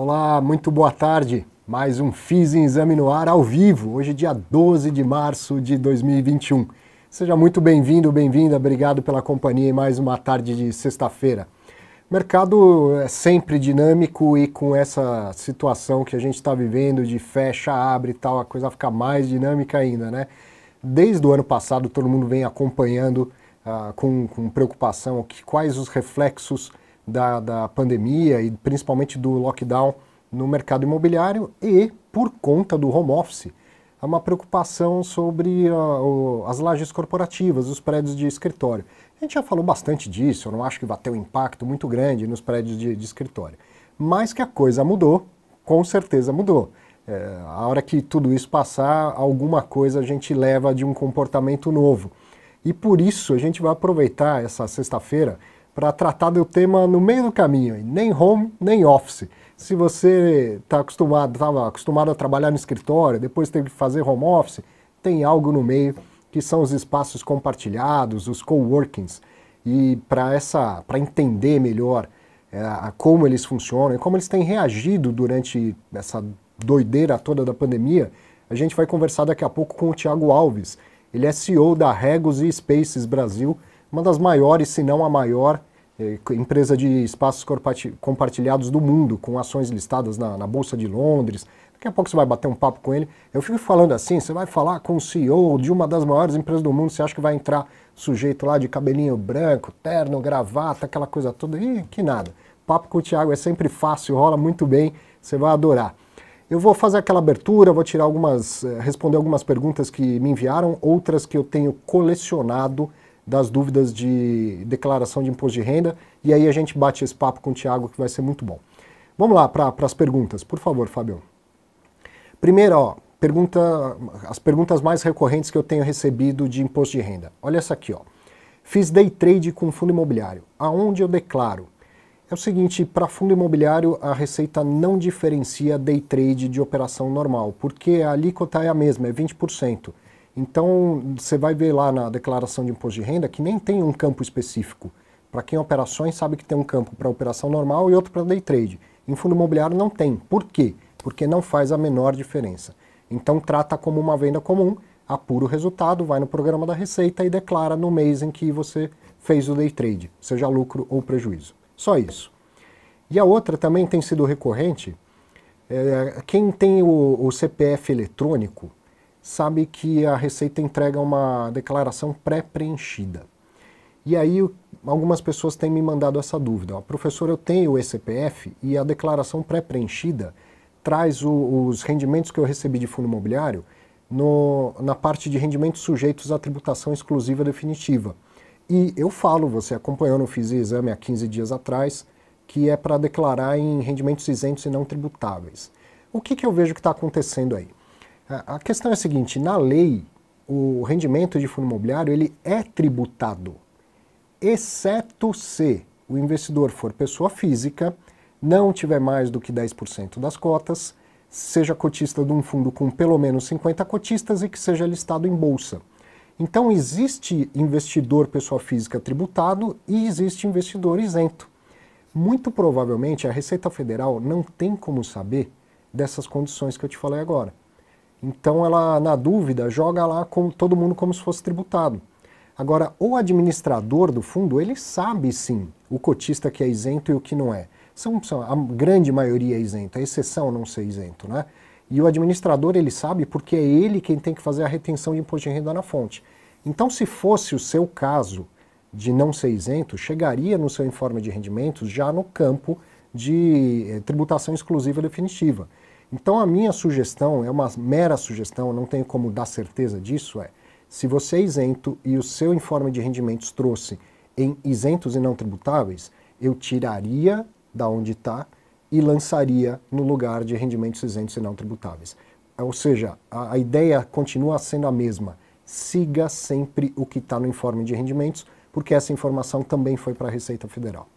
Olá, muito boa tarde. Mais um FIZ em Exame no Ar ao vivo, hoje dia 12 de março de 2021. Seja muito bem-vindo, bem-vinda, obrigado pela companhia em mais uma tarde de sexta-feira. O mercado é sempre dinâmico e com essa situação que a gente está vivendo de fecha, abre e tal, a coisa fica mais dinâmica ainda, né? Desde o ano passado todo mundo vem acompanhando com preocupação quais os reflexos da pandemia e principalmente do lockdown no mercado imobiliário e, por conta do home office, há uma preocupação sobre as lajes corporativas, os prédios de escritório. A gente já falou bastante disso, eu não acho que vai ter um impacto muito grande nos prédios de escritório. Mas que a coisa mudou, com certeza mudou. A hora que tudo isso passar, alguma coisa a gente leva de um comportamento novo. E por isso a gente vai aproveitar essa sexta-feira para tratar do tema no meio do caminho, nem home, nem office. Se você estava acostumado a trabalhar no escritório, depois teve que fazer home office, tem algo no meio que são os espaços compartilhados, os coworkings. E para entender melhor como eles funcionam e como eles têm reagido durante essa doideira toda da pandemia, a gente vai conversar daqui a pouco com o Thiago Alves. Ele é CEO da Regus e Spaces Brasil, uma das maiores, se não a maior, empresa de espaços compartilhados do mundo, com ações listadas na Bolsa de Londres. Daqui a pouco você vai bater um papo com ele. Eu fico falando assim, você vai falar com o CEO de uma das maiores empresas do mundo, você acha que vai entrar sujeito lá de cabelinho branco, terno, gravata, aquela coisa toda? Ih, que nada. Papo com o Thiago é sempre fácil, rola muito bem, você vai adorar. Eu vou fazer aquela abertura, vou responder algumas perguntas que me enviaram, outras que eu tenho colecionado das dúvidas de declaração de imposto de renda, e aí a gente bate esse papo com o Thiago que vai ser muito bom. Vamos lá para as perguntas, por favor, Fábio. Primeiro, as perguntas mais recorrentes que eu tenho recebido de imposto de renda. Olha essa aqui, ó. Fiz day trade com fundo imobiliário. Aonde eu declaro? É o seguinte, para fundo imobiliário a Receita não diferencia day trade de operação normal, porque a alíquota é a mesma, é 20%. Então você vai ver lá na declaração de imposto de renda que nem tem um campo específico. Para quem operações sabe que tem um campo para operação normal e outro para day trade. Em fundo imobiliário não tem. Por quê? Porque não faz a menor diferença. Então trata como uma venda comum, apura o resultado, vai no programa da Receita e declara no mês em que você fez o day trade, seja lucro ou prejuízo. Só isso. E a outra também tem sido recorrente, quem tem o CPF eletrônico sabe que a Receita entrega uma declaração pré-preenchida. E aí algumas pessoas têm me mandado essa dúvida. Professor, eu tenho o CPF e a declaração pré-preenchida traz os rendimentos que eu recebi de fundo imobiliário na parte de rendimentos sujeitos à tributação exclusiva definitiva. E eu falo, você acompanhou no Fiz Exame há 15 dias atrás, que é para declarar em rendimentos isentos e não tributáveis. O que eu vejo que está acontecendo aí? A questão é a seguinte, na lei, o rendimento de fundo imobiliário ele é tributado, exceto se o investidor for pessoa física, não tiver mais do que 10% das cotas, seja cotista de um fundo com pelo menos 50 cotistas e que seja listado em bolsa. Então existe investidor pessoa física tributado e existe investidor isento. Muito provavelmente a Receita Federal não tem como saber dessas condições que eu te falei agora. Então ela, na dúvida, joga lá com todo mundo como se fosse tributado. Agora, o administrador do fundo, ele sabe sim o cotista que é isento e o que não é. A grande maioria é isento, a exceção não ser isento, né? E o administrador, ele sabe porque é ele quem tem que fazer a retenção de imposto de renda na fonte. Então, se fosse o seu caso de não ser isento, chegaria no seu informe de rendimentos já no campo de tributação exclusiva definitiva. Então a minha sugestão, é uma mera sugestão, não tenho como dar certeza disso, se você é isento e o seu informe de rendimentos trouxe em isentos e não tributáveis, eu tiraria da onde está e lançaria no lugar de rendimentos isentos e não tributáveis. Ou seja, a ideia continua sendo a mesma, siga sempre o que está no informe de rendimentos, porque essa informação também foi para a Receita Federal.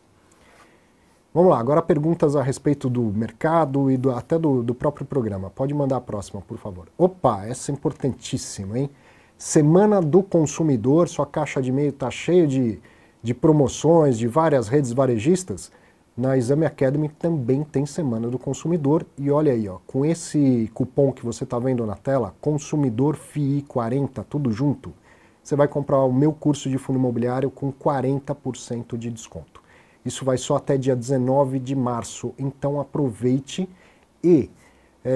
Vamos lá, agora perguntas a respeito do mercado e até do próprio programa. Pode mandar a próxima, por favor. Opa, essa é importantíssima, hein? Semana do Consumidor, sua caixa de e-mail está cheia de promoções de várias redes varejistas. na Exame Academy também tem Semana do Consumidor. E olha aí, ó, com esse cupom que você está vendo na tela, Consumidor FII 40, tudo junto, você vai comprar o meu curso de fundo imobiliário com 40% de desconto. Isso vai só até dia 19 de março, então aproveite. E,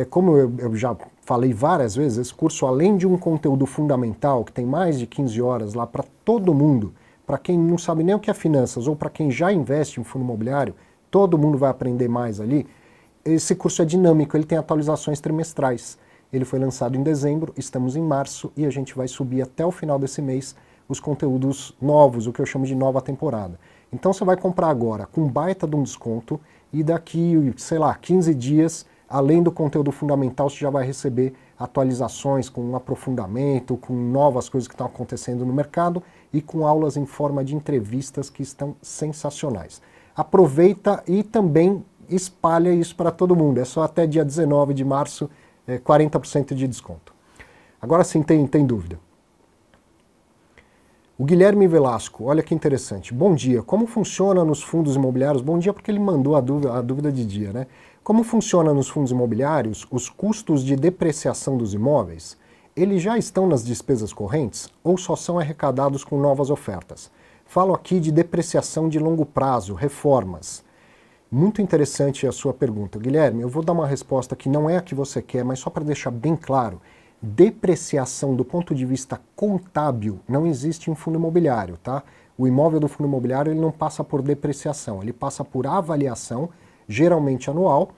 como eu já falei várias vezes, esse curso, além de um conteúdo fundamental, que tem mais de 15 horas lá para todo mundo, para quem não sabe nem o que é finanças ou para quem já investe em fundo imobiliário, todo mundo vai aprender mais ali. Esse curso é dinâmico, ele tem atualizações trimestrais. Ele foi lançado em dezembro, estamos em março e a gente vai subir até o final desse mês os conteúdos novos, o que eu chamo de nova temporada. Então você vai comprar agora com baita de um desconto e daqui, sei lá, 15 dias, além do conteúdo fundamental, você já vai receber atualizações com um aprofundamento, com novas coisas que estão acontecendo no mercado e com aulas em forma de entrevistas que estão sensacionais. Aproveita e também espalha isso para todo mundo. É só até dia 19 de março, 40% de desconto. Agora sim, tem dúvida. O Guilherme Velasco, olha que interessante. Bom dia, como funciona nos fundos imobiliários? Bom dia porque ele mandou a dúvida de dia, né? Como funciona nos fundos imobiliários os custos de depreciação dos imóveis? Eles já estão nas despesas correntes ou só são arrecadados com novas ofertas? Falo aqui de depreciação de longo prazo, reformas. Muito interessante a sua pergunta, Guilherme. Eu vou dar uma resposta que não é a que você quer, mas só para deixar bem claro. Depreciação do ponto de vista contábil não existe em fundo imobiliário, tá? O imóvel do fundo imobiliário ele não passa por depreciação, ele passa por avaliação, geralmente anual.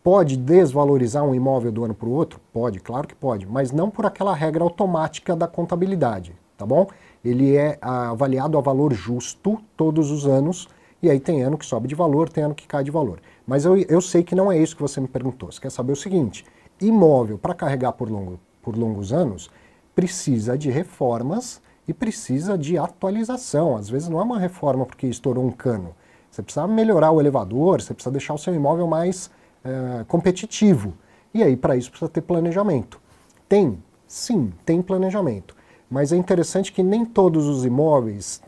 Pode desvalorizar um imóvel do ano para o outro? Pode, claro que pode, mas não por aquela regra automática da contabilidade, tá bom? Ele é avaliado a valor justo todos os anos, e aí tem ano que sobe de valor, tem ano que cai de valor. Mas eu sei que não é isso que você me perguntou. Você quer saber o seguinte, imóvel para carregar por longos anos precisa de reformas e precisa de atualização. Às vezes não é uma reforma porque estourou um cano. Você precisa melhorar o elevador, você precisa deixar o seu imóvel mais competitivo. E aí para isso precisa ter planejamento. Sim, tem planejamento. Mas é interessante que nem todos os imóveis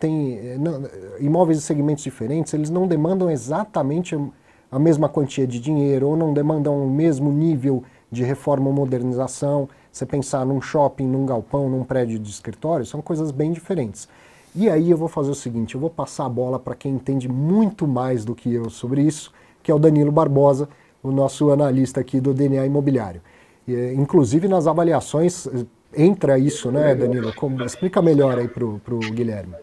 imóveis de segmentos diferentes, eles não demandam exatamente a mesma quantia de dinheiro ou não demandam o mesmo nível de reforma ou modernização. Você pensar num shopping, num galpão, num prédio de escritório, são coisas bem diferentes. E aí eu vou fazer o seguinte, eu vou passar a bola para quem entende muito mais do que eu sobre isso, que é o Danilo Barbosa, o nosso analista aqui do DNA Imobiliário. Inclusive nas avaliações entra isso, né, Danilo? Explica melhor aí pro Guilherme.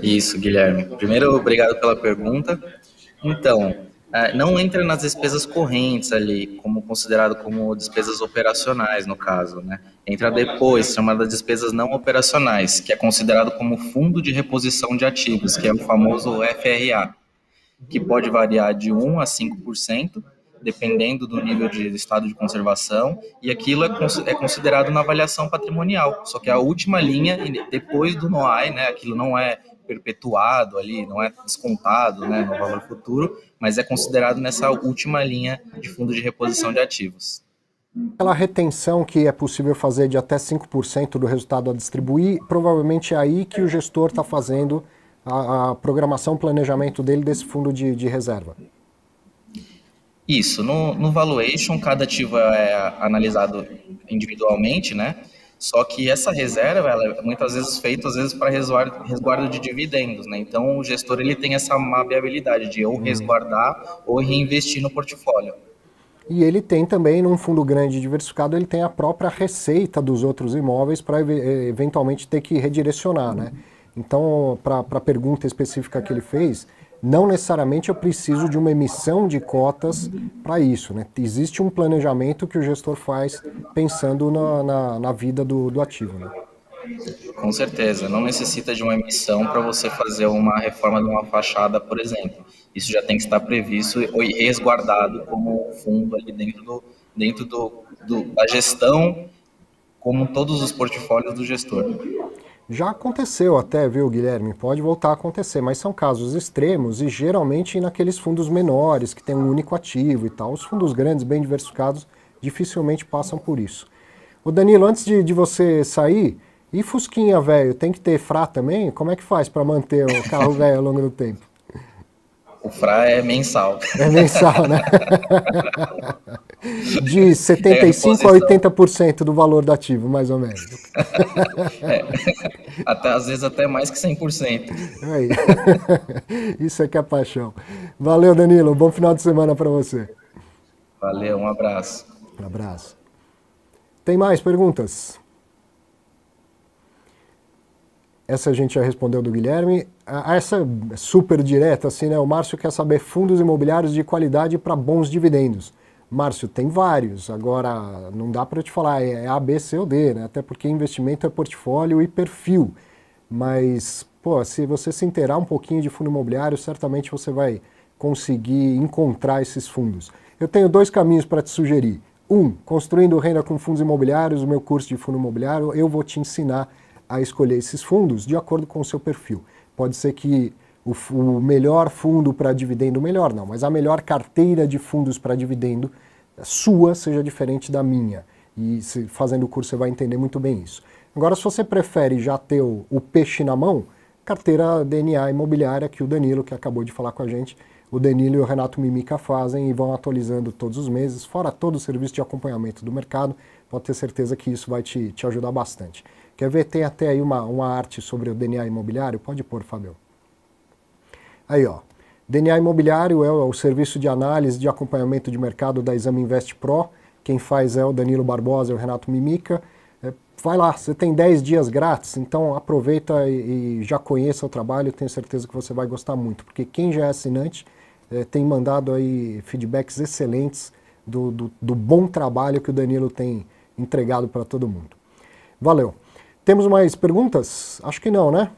Isso, Guilherme. Primeiro, obrigado pela pergunta. Então, não entra nas despesas correntes ali, como considerado como despesas operacionais, no caso, né? Entra depois, chamada despesas não operacionais, que é considerado como fundo de reposição de ativos, que é o famoso FRA, que pode variar de 1 a 5%, dependendo do nível de estado de conservação, e aquilo é considerado na avaliação patrimonial, só que a última linha, depois do NOI, né, aquilo não é perpetuado ali, não é descontado, né, no valor futuro, mas é considerado nessa última linha de fundo de reposição de ativos. Aquela retenção que é possível fazer de até 5% do resultado a distribuir, provavelmente é aí que o gestor está fazendo a programação, o planejamento dele desse fundo de reserva. Isso, no valuation, cada ativo é analisado individualmente, né? Só que essa reserva, ela é muitas vezes feita, para resguardo de dividendos, né? Então, o gestor ele tem essa viabilidade de ou resguardar ou reinvestir no portfólio. E ele tem também, num fundo grande diversificado, ele tem a própria receita dos outros imóveis para eventualmente ter que redirecionar, né? Então, para a pergunta específica que ele fez, não necessariamente eu preciso de uma emissão de cotas para isso, né? Existe um planejamento que o gestor faz pensando na vida do ativo, né? Com certeza, não necessita de uma emissão para você fazer uma reforma de uma fachada, por exemplo. Isso já tem que estar previsto e resguardado como fundo ali dentro da gestão, como todos os portfólios do gestor. Já aconteceu até, viu, Guilherme? Pode voltar a acontecer, mas são casos extremos e geralmente naqueles fundos menores, que tem um único ativo e tal. Os fundos grandes, bem diversificados, dificilmente passam por isso. Ô Danilo, antes de você sair, e Fusquinha velho, tem que ter FRA também? Como é que faz para manter o carro velho ao longo do tempo? O FRA é mensal. É mensal, né? De 75% a 80% do valor do ativo, mais ou menos. Às vezes até mais que 100%. Aí. Isso é que é paixão. Valeu, Danilo. Bom final de semana para você. Valeu, um abraço. Um abraço. Tem mais perguntas? Essa a gente já respondeu do Guilherme. Essa é super direta, assim, né? O Márcio quer saber fundos imobiliários de qualidade para bons dividendos. Márcio, tem vários. Agora, não dá para eu te falar, é A, B, C ou D, né? Até porque investimento é portfólio e perfil. Mas, pô, se você se inteirar um pouquinho de fundo imobiliário, certamente você vai conseguir encontrar esses fundos. Eu tenho 2 caminhos para te sugerir. Construindo renda com fundos imobiliários, o meu curso de fundo imobiliário, eu vou te ensinar a escolher esses fundos de acordo com o seu perfil. Pode ser que o melhor fundo para dividendo, melhor não, mas a melhor carteira de fundos para dividendo sua seja diferente da minha. E fazendo o curso você vai entender muito bem isso. Agora, se você prefere já ter o peixe na mão, carteira DNA imobiliária, que o Danilo, que acabou de falar com a gente, o Danilo e o Renato Mimica fazem e vão atualizando todos os meses, fora todo o serviço de acompanhamento do mercado, pode ter certeza que isso vai te ajudar bastante. Quer ver? Tem até aí uma arte sobre o DNA imobiliário? Pode pôr, Fábio. Aí, ó. DNA imobiliário é o serviço de análise de acompanhamento de mercado da Exame Invest Pro. Quem faz é o Danilo Barbosa e o Renato Mimica. Vai lá, você tem 10 dias grátis, então aproveita e já conheça o trabalho, tenho certeza que você vai gostar muito, porque quem já é assinante tem mandado aí feedbacks excelentes do bom trabalho que o Danilo tem entregado para todo mundo. Valeu. Temos mais perguntas? Acho que não, né?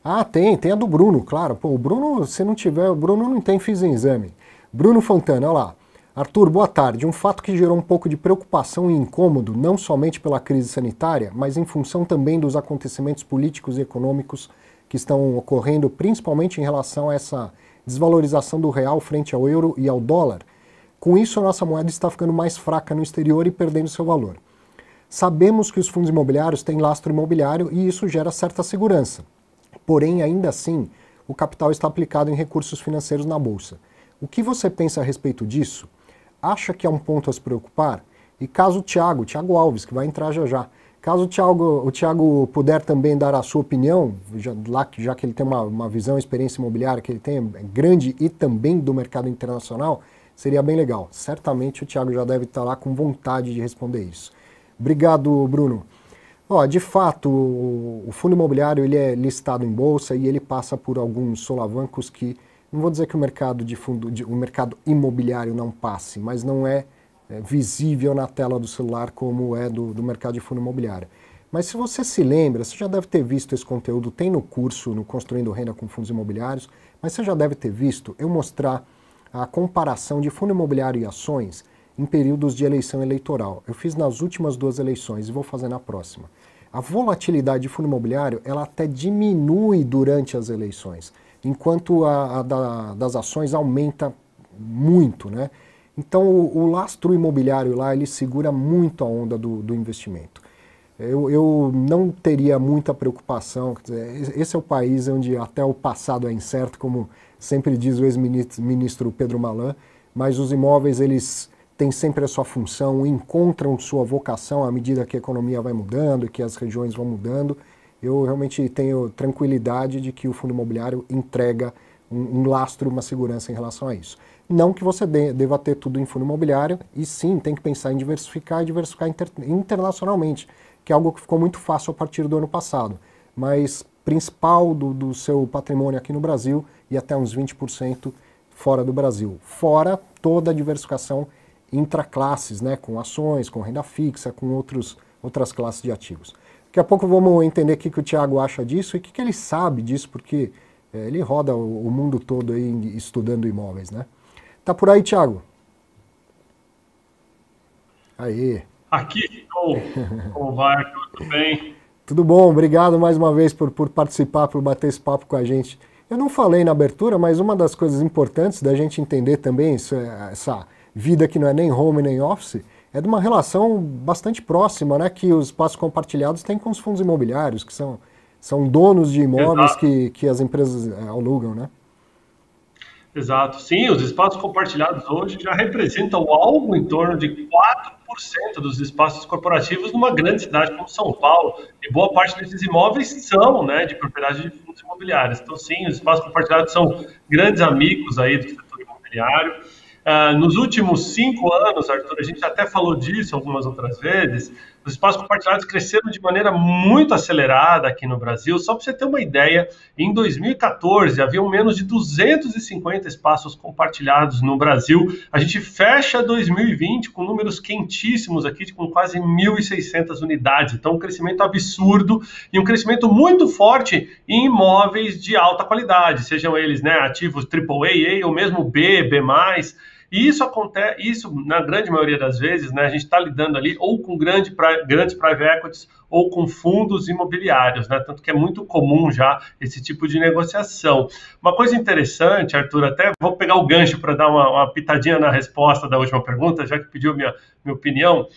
Ah, tem a do Bruno, claro. Pô, o Bruno, se não tiver, o Bruno não tem Fiz em Exame. Bruno Fontana, olha lá. Arthur, boa tarde. Um fato que gerou um pouco de preocupação e incômodo, não somente pela crise sanitária, mas em função também dos acontecimentos políticos e econômicos que estão ocorrendo, principalmente em relação a essa desvalorização do real frente ao euro e ao dólar. Com isso, a nossa moeda está ficando mais fraca no exterior e perdendo seu valor. Sabemos que os fundos imobiliários têm lastro imobiliário e isso gera certa segurança. Porém, ainda assim, o capital está aplicado em recursos financeiros na Bolsa. O que você pensa a respeito disso? Acha que é um ponto a se preocupar? E caso o Thiago Alves, que vai entrar já, caso o Thiago puder também dar a sua opinião, já que ele tem uma visão e experiência imobiliária que ele tem, é grande e também do mercado internacional, seria bem legal. Certamente o Thiago já deve estar lá com vontade de responder isso. Obrigado, Bruno. De fato, o fundo imobiliário ele é listado em bolsa e ele passa por alguns solavancos que, não vou dizer que o mercado o mercado imobiliário não passe, mas não é visível na tela do celular como é do mercado de fundo imobiliário. Mas se você se lembra, você já deve ter visto esse conteúdo, tem no curso, no Construindo Renda com Fundos Imobiliários, mas você já deve ter visto eu mostrar a comparação de fundo imobiliário e ações em períodos de eleição eleitoral. Eu fiz nas últimas 2 eleições e vou fazer na próxima. A volatilidade de fundo imobiliário, ela até diminui durante as eleições, enquanto a das ações aumenta muito, né? Então o lastro imobiliário lá, ele segura muito a onda do investimento. Eu não teria muita preocupação, quer dizer, esse é o país onde até o passado é incerto, como sempre diz o ex-ministro Pedro Malan, mas os imóveis, eles têm sempre a sua função, encontram sua vocação à medida que a economia vai mudando e que as regiões vão mudando. Eu realmente tenho tranquilidade de que o fundo imobiliário entrega um lastro, uma segurança em relação a isso. Não que você deva ter tudo em fundo imobiliário, e sim, tem que pensar em diversificar internacionalmente, que é algo que ficou muito fácil a partir do ano passado. Mas principal do seu patrimônio aqui no Brasil e até uns 20% fora do Brasil. Fora toda a diversificação intraclasses, né, com ações, com renda fixa, com outras classes de ativos. Daqui a pouco vamos entender o que o Thiago acha disso e o que ele sabe disso, porque ele roda o mundo todo aí estudando imóveis, né? Tá por aí, Thiago? Aí. Aqui estou. Como vai? Tudo bem? Tudo bom, obrigado mais uma vez por participar, por bater esse papo com a gente. Eu não falei na abertura, mas uma das coisas importantes da gente entender também, essa vida que não é nem home nem office, é de uma relação bastante próxima, né, que os espaços compartilhados têm com os fundos imobiliários, que são donos de imóveis que as empresas alugam, né? Exato. Sim, os espaços compartilhados hoje já representam algo em torno de 4% dos espaços corporativos numa grande cidade como São Paulo. E boa parte desses imóveis são, né, de propriedade de fundos imobiliários. Então, sim, os espaços compartilhados são grandes amigos aí do setor imobiliário. Nos últimos 5 anos, Arthur, a gente até falou disso algumas outras vezes, os espaços compartilhados cresceram de maneira muito acelerada aqui no Brasil. Só para você ter uma ideia, em 2014 haviam menos de 250 espaços compartilhados no Brasil. A gente fecha 2020 com números quentíssimos aqui, com quase 1.600 unidades. Então, um crescimento absurdo e um crescimento muito forte em imóveis de alta qualidade, sejam eles, né, ativos AAA, A ou mesmo B, B+. E isso acontece, na grande maioria das vezes, né, a gente está lidando ali ou com grandes private equities ou com fundos imobiliários, né, tanto que é muito comum já esse tipo de negociação. Uma coisa interessante, Arthur, até vou pegar o gancho para dar uma pitadinha na resposta da última pergunta, já que pediu minha opinião.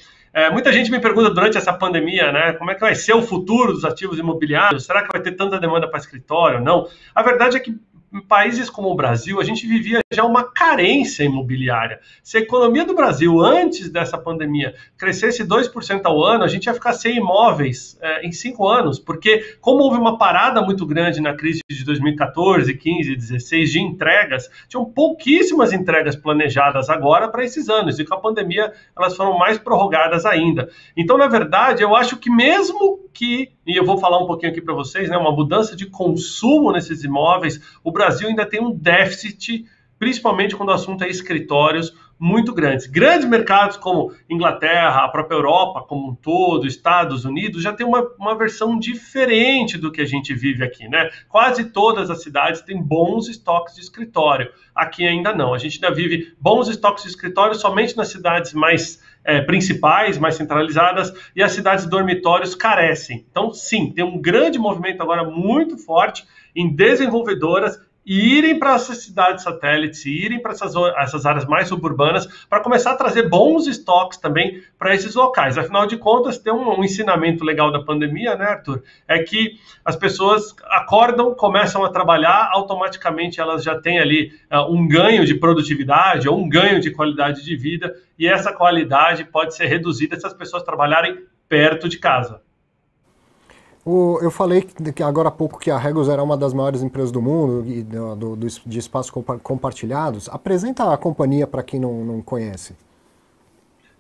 Muita gente me pergunta durante essa pandemia, né, como é que vai ser o futuro dos ativos imobiliários? Será que vai ter tanta demanda para escritório? Não. A verdade é que em países como o Brasil, a gente vivia já uma carência imobiliária. Se a economia do Brasil, antes dessa pandemia, crescesse 2% ao ano, a gente ia ficar sem imóveis em 5 anos, porque como houve uma parada muito grande na crise de 2014, 15, 16 de entregas, tinham pouquíssimas entregas planejadas agora para esses anos, e com a pandemia elas foram mais prorrogadas ainda. Então, na verdade, eu acho que mesmo que, e eu vou falar um pouquinho aqui para vocês, né, uma mudança de consumo nesses imóveis, o Brasil ainda tem um déficit, principalmente quando o assunto é escritórios, muito grandes. Grandes mercados como Inglaterra, a própria Europa como um todo, Estados Unidos, já tem uma versão diferente do que a gente vive aqui, né? Quase todas as cidades têm bons estoques de escritório. Aqui ainda não. A gente ainda vive bons estoques de escritório somente nas cidades mais principais, mais centralizadas, e as cidades dormitórios carecem. Então, sim, tem um grande movimento agora muito forte em desenvolvedoras irem para essas cidades satélites, irem para essas áreas mais suburbanas, para começar a trazer bons estoques também para esses locais. Afinal de contas, tem um ensinamento legal da pandemia, né, Arthur? É que as pessoas acordam, começam a trabalhar, automaticamente elas já têm ali um ganho de produtividade ou um ganho de qualidade de vida, e essa qualidade pode ser reduzida se as pessoas trabalharem perto de casa. Eu falei que agora há pouco que a Regus era uma das maiores empresas do mundo de espaços compartilhados. Apresenta a companhia para quem não conhece.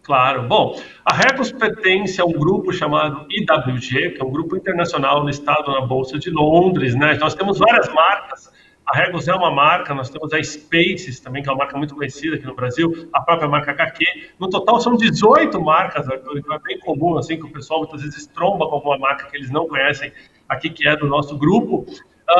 Claro. Bom, a Regus pertence a um grupo chamado IWG, que é um grupo internacional listado na Bolsa de Londres, né? Nós temos várias marcas. A Regus é uma marca, nós temos a Spaces também, que é uma marca muito conhecida aqui no Brasil, a própria marca HQ. No total são 18 marcas, Arthur, então é bem comum assim, que o pessoal muitas vezes tromba com alguma marca que eles não conhecem aqui, que é do nosso grupo.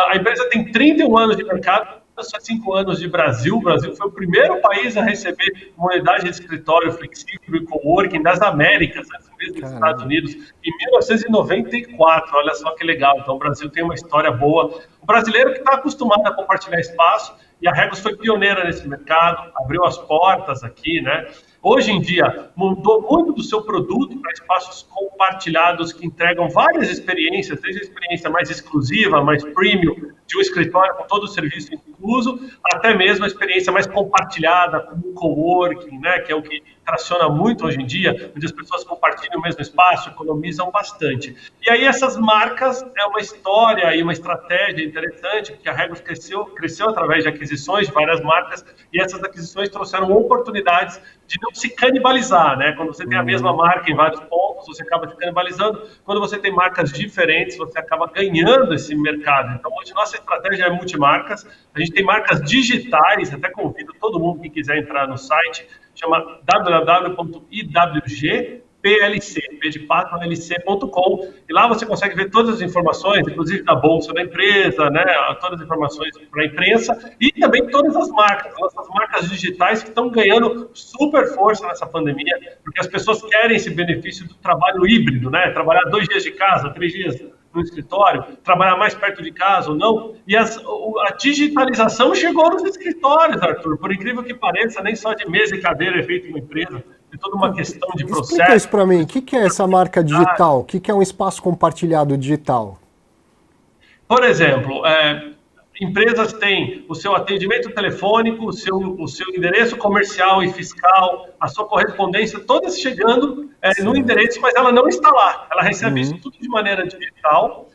A empresa tem 31 anos de mercado, só 5 anos de Brasil. O Brasil foi o primeiro país a receber uma unidade de escritório flexível e coworking das Américas, antes mesmo dos Estados Unidos, em 1994. Olha só que legal. Então, o Brasil tem uma história boa. O brasileiro que está acostumado a compartilhar espaço, e a Regus foi pioneira nesse mercado, abriu as portas aqui, né? Hoje em dia, mudou muito do seu produto para espaços compartilhados que entregam várias experiências, desde a experiência mais exclusiva, mais premium, de um escritório com todo o serviço incluso, até mesmo a experiência mais compartilhada, como o coworking, né, que é o que traciona muito hoje em dia, onde as pessoas compartilham o mesmo espaço, economizam bastante. E aí essas marcas é uma história e uma estratégia interessante, porque a Regus cresceu através de aquisições de várias marcas, e essas aquisições trouxeram oportunidades de não se canibalizar, né? Quando você tem a mesma marca em vários pontos, você acaba se canibalizando. Quando você tem marcas diferentes, você acaba ganhando esse mercado. Então, hoje, nossa estratégia é multimarcas. A gente tem marcas digitais, até convido todo mundo que quiser entrar no site, chama www.iwgplc.com, e lá você consegue ver todas as informações, inclusive da bolsa da empresa, né, todas as informações para a imprensa, e também todas as marcas, nossas marcas digitais que estão ganhando super força nessa pandemia, porque as pessoas querem esse benefício do trabalho híbrido, né, trabalhar 2 dias de casa, 3 dias no escritório, trabalhar mais perto de casa ou não, e a digitalização chegou nos escritórios, Arthur, por incrível que pareça, nem só de mesa e cadeira é feito uma empresa, tem toda uma questão de processo. Explica isso para mim, o que é essa marca digital? O que é um espaço compartilhado digital? Por exemplo, empresas têm o seu atendimento telefônico, o seu endereço comercial e fiscal, a sua correspondência, todas chegando no endereço, mas ela não está lá. Ela recebe isso tudo de maneira digital.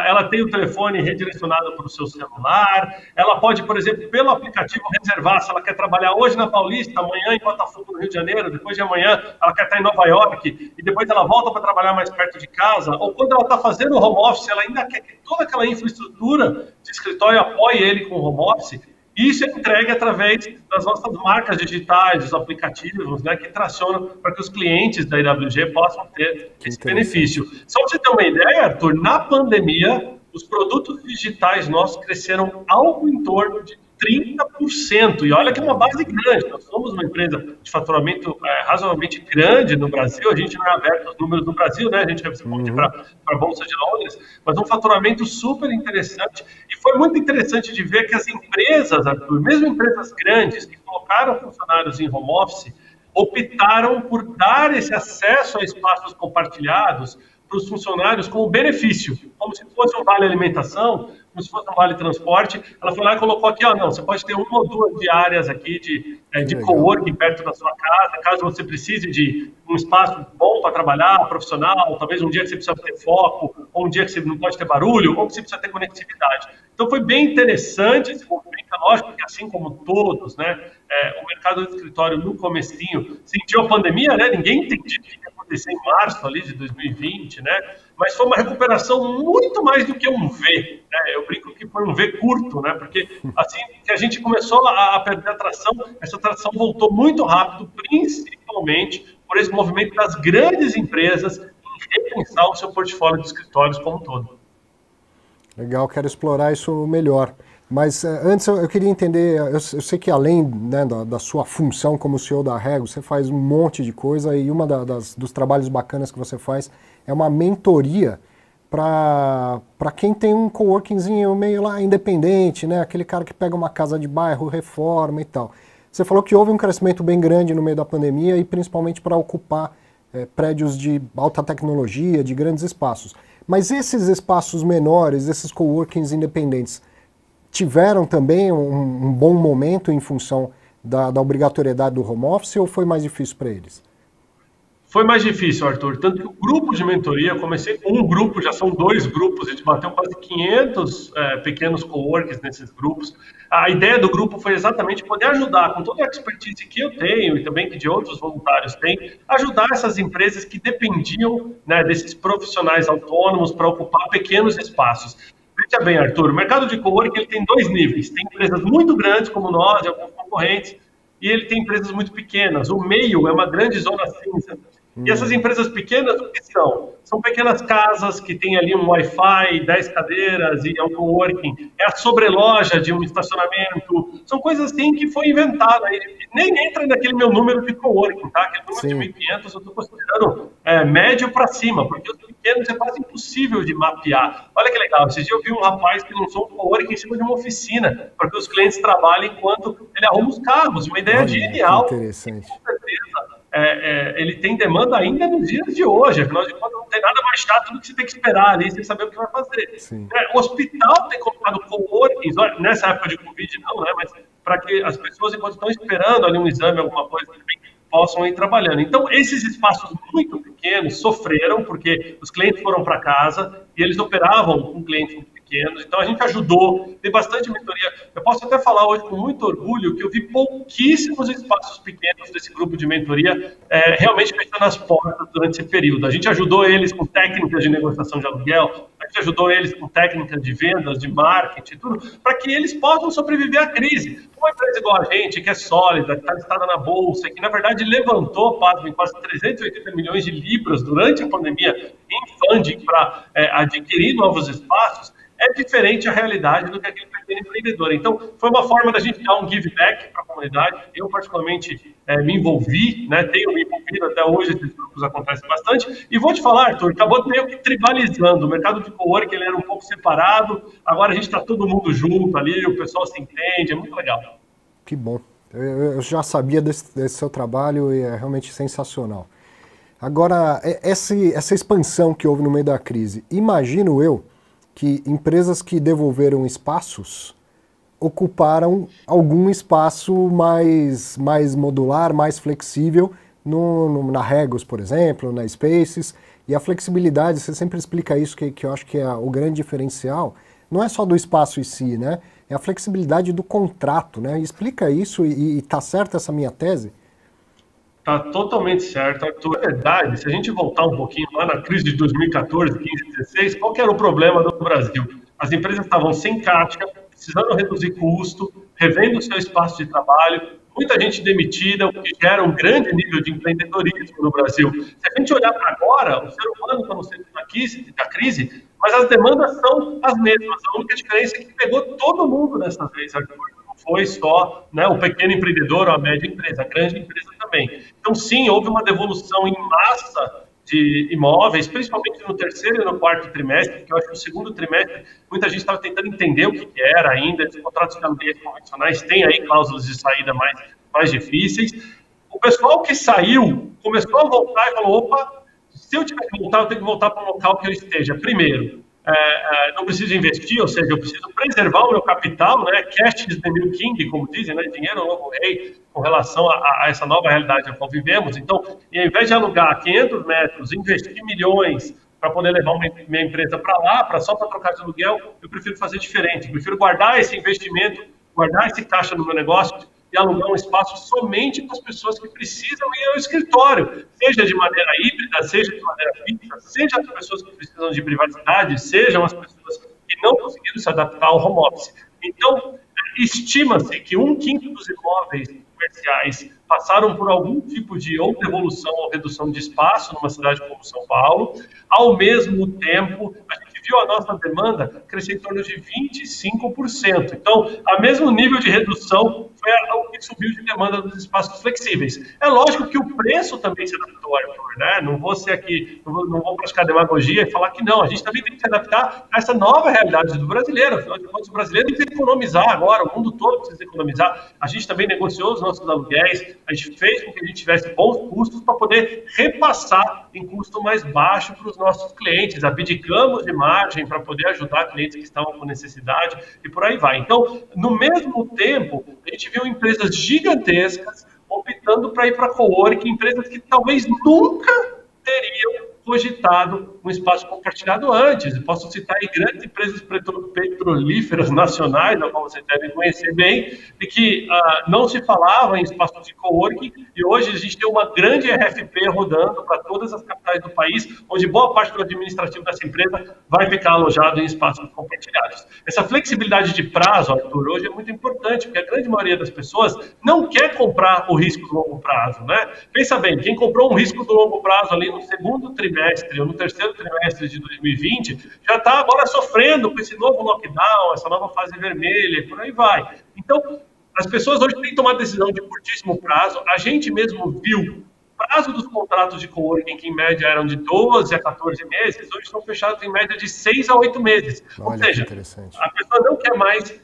Ela tem o telefone redirecionado para o seu celular, ela pode, por exemplo, pelo aplicativo reservar, se ela quer trabalhar hoje na Paulista, amanhã em Botafogo, no Rio de Janeiro, depois de amanhã ela quer estar em Nova York, e depois ela volta para trabalhar mais perto de casa, ou quando ela está fazendo o home office, ela ainda quer que toda aquela infraestrutura de escritório apoie ele com o home office. Isso é entregue através das nossas marcas digitais, dos aplicativos, né, que tracionam para que os clientes da IWG possam ter esse benefício. Só para você ter uma ideia, Arthur, na pandemia, os produtos digitais nossos cresceram algo em torno de 30%. E olha que é uma base grande. Nós somos uma empresa de faturamento razoavelmente grande no Brasil. A gente não é aberto aos números do Brasil, né? A gente responde para a Bolsa de Londres, mas um faturamento super interessante. E foi muito interessante de ver que as empresas, Arthur, mesmo empresas grandes que colocaram funcionários em home office, optaram por dar esse acesso a espaços compartilhados para os funcionários como benefício, como se fosse um vale alimentação, como se fosse um vale transporte. Ela foi lá e colocou aqui, ó, não, você pode ter 1 ou 2 diárias aqui de coworking perto da sua casa, caso você precise de um espaço bom para trabalhar, profissional, talvez um dia que você precisa ter foco, ou um dia que você não pode ter barulho, ou que você precisa ter conectividade. Então foi bem interessante esse movimento, lógico que assim como todos, né, o mercado do escritório no comecinho sentiu a pandemia, né, ninguém entendia o que ia acontecer em março ali de 2020, né, mas foi uma recuperação muito mais do que um V, né, eu brinco que foi um V curto, né, porque assim que a gente começou a perder a tração, essa tração voltou muito rápido, principalmente por esse movimento das grandes empresas em repensar o seu portfólio de escritórios como um todo. Legal, quero explorar isso melhor. Mas antes eu queria entender, eu sei que além, né, da sua função como CEO da Rego, você faz um monte de coisa e uma dos trabalhos bacanas que você faz é uma mentoria para quem tem um coworkingzinho meio lá independente, né, aquele cara que pega uma casa de bairro, reforma e tal. Você falou que houve um crescimento bem grande no meio da pandemia e principalmente para ocupar prédios de alta tecnologia, de grandes espaços. Mas esses espaços menores, esses coworkings independentes, tiveram também um bom momento em função da obrigatoriedade do home office ou foi mais difícil para eles? Foi mais difícil, Arthur. Tanto que o grupo de mentoria, eu comecei com um grupo, já são 2 grupos, a gente bateu quase 500 pequenos coworkings nesses grupos. A ideia do grupo foi exatamente poder ajudar, com toda a expertise que eu tenho e também que de outros voluntários têm, ajudar essas empresas que dependiam, né, desses profissionais autônomos para ocupar pequenos espaços. Veja bem, Arthur, o mercado de coworking ele tem 2 níveis. Tem empresas muito grandes, como nós, e alguns concorrentes, e ele tem empresas muito pequenas. O meio é uma grande zona cinza. E essas empresas pequenas, o que são? São pequenas casas que tem ali um Wi-Fi, 10 cadeiras e é um coworking. É a sobreloja de um estacionamento. São coisas assim que foi inventada. Nem entra naquele meu número de coworking, tá? Aquele número de 1.500 eu estou considerando médio para cima, porque os pequenos é quase impossível de mapear. Olha que legal, esses dias eu vi um rapaz que lançou um coworking em cima de uma oficina, para que os clientes trabalhem enquanto ele arruma os carros. Uma ideia genial. Interessante. Com certeza. Ele tem demanda ainda nos dias de hoje, afinal de contas não tem nada mais chato do que você ter que esperar ali sem saber o que vai fazer. O hospital tem colocado coworkings, nessa época de Covid não, né, mas para que as pessoas, enquanto estão esperando ali um exame, alguma coisa, possam ir trabalhando. Então, esses espaços muito pequenos sofreram, porque os clientes foram para casa e eles operavam com clientes muito pequenos, então a gente ajudou, tem bastante mentoria. Eu posso até falar hoje com muito orgulho que eu vi pouquíssimos espaços pequenos desse grupo de mentoria realmente fechando as portas durante esse período. A gente ajudou eles com técnicas de negociação de aluguel, a gente ajudou eles com técnicas de vendas, de marketing, tudo, para que eles possam sobreviver à crise. Uma empresa igual a gente, que é sólida, que está listada na bolsa, que na verdade levantou quase 380 milhões de libras durante a pandemia em funding para adquirir novos espaços, é diferente a realidade do que aquele pequeno empreendedor. Então, foi uma forma da gente dar um give back para a comunidade. Eu, particularmente, me envolvi, né? Tenho me envolvido até hoje, esses grupos acontecem bastante. E vou te falar, Arthur, acabou meio que tribalizando. O mercado de coworking ele era um pouco separado, agora a gente está todo mundo junto ali, o pessoal se entende, é muito legal. Que bom. Eu já sabia desse seu trabalho e é realmente sensacional. Agora, essa expansão que houve no meio da crise, imagino eu que empresas que devolveram espaços ocuparam algum espaço mais modular, mais flexível, na Regus, por exemplo, na Spaces. E a flexibilidade, você sempre explica isso, que eu acho que é o grande diferencial, não é só do espaço em si, né? É a flexibilidade do contrato, né? Explica isso e tá certa essa minha tese? Tá totalmente certo, Arthur. É verdade, se a gente voltar um pouquinho lá na crise de 2014, 15, 16, qual que era o problema do Brasil? As empresas estavam sem caixa, precisando reduzir custo, revendo o seu espaço de trabalho, muita gente demitida, o que gera um grande nível de empreendedorismo no Brasil. Se a gente olhar para agora, o ser humano está no centro da crise, mas as demandas são as mesmas. A única diferença é que pegou todo mundo dessa vez, Arthur. Não foi só, né, o pequeno empreendedor ou a média empresa, a grande empresa também. Então, sim, houve uma devolução em massa de imóveis, principalmente no terceiro e no quarto trimestre, porque eu acho que no segundo trimestre muita gente estava tentando entender o que era ainda, os contratos de aluguéis convencionais têm aí cláusulas de saída mais difíceis. O pessoal que saiu começou a voltar e falou, opa, se eu tiver que voltar, eu tenho que voltar para um local que eu esteja, primeiro, não preciso investir, ou seja, eu preciso preservar o meu capital, né? Cash is the new king, como dizem, né? Dinheiro é o novo rei, com relação a essa nova realidade na qual vivemos. Então, e ao invés de alugar 500 metros, investir milhões para poder levar minha empresa para lá, só para trocar de aluguel, eu prefiro fazer diferente. Eu prefiro guardar esse investimento, guardar esse caixa no meu negócio e alugar um espaço somente para as pessoas que precisam ir ao escritório, seja de maneira híbrida, seja de maneira fixa, seja as pessoas que precisam de privacidade, sejam as pessoas que não conseguiram se adaptar ao home office. Então, estima-se que 1/5 dos imóveis comerciais passaram por algum tipo de ou devolução ou redução de espaço numa cidade como São Paulo. Ao mesmo tempo, a gente viu a nossa demanda crescer em torno de 25%. Então, a mesmo nível de redução foi o que subiu de demanda dos espaços flexíveis. É lógico que o preço também se adaptou, Arthur, né? Não vou ser aqui, não vou praticar demagogia e falar que não. A gente também tem que se adaptar a essa nova realidade do brasileiro. Afinal de contas, o brasileiro tem que economizar agora, o mundo todo precisa economizar. A gente também negociou os nossos aluguéis, a gente fez com que a gente tivesse bons custos para poder repassar em custo mais baixo para os nossos clientes. Abdicamos de margem para poder ajudar clientes que estavam com necessidade e por aí vai. Então, no mesmo tempo, a gente viu empresas gigantescas optando para ir para coworking, empresas que talvez nunca teriam cogitado um espaço compartilhado antes. Eu posso citar aí grandes empresas petrolíferas nacionais, a qual vocês devem conhecer bem, e que não se falava em espaços de coworking, e hoje a gente tem uma grande RFP rodando para todas as capitais do país, onde boa parte do administrativo dessa empresa vai ficar alojado em espaços compartilhados. Essa flexibilidade de prazo, Arthur, hoje é muito importante, porque a grande maioria das pessoas não quer comprar o risco do longo prazo, né? Pensa bem, quem comprou um risco do longo prazo ali no segundo trimestre ou no terceiro trimestre de 2020, já está agora sofrendo com esse novo lockdown, essa nova fase vermelha e por aí vai. Então, as pessoas hoje têm tomado decisão de curtíssimo prazo. A gente mesmo viu o prazo dos contratos de coworking, que em média eram de 12 a 14 meses, hoje estão fechados em média de 6 a 8 meses. Olha, ou seja, a pessoa não quer mais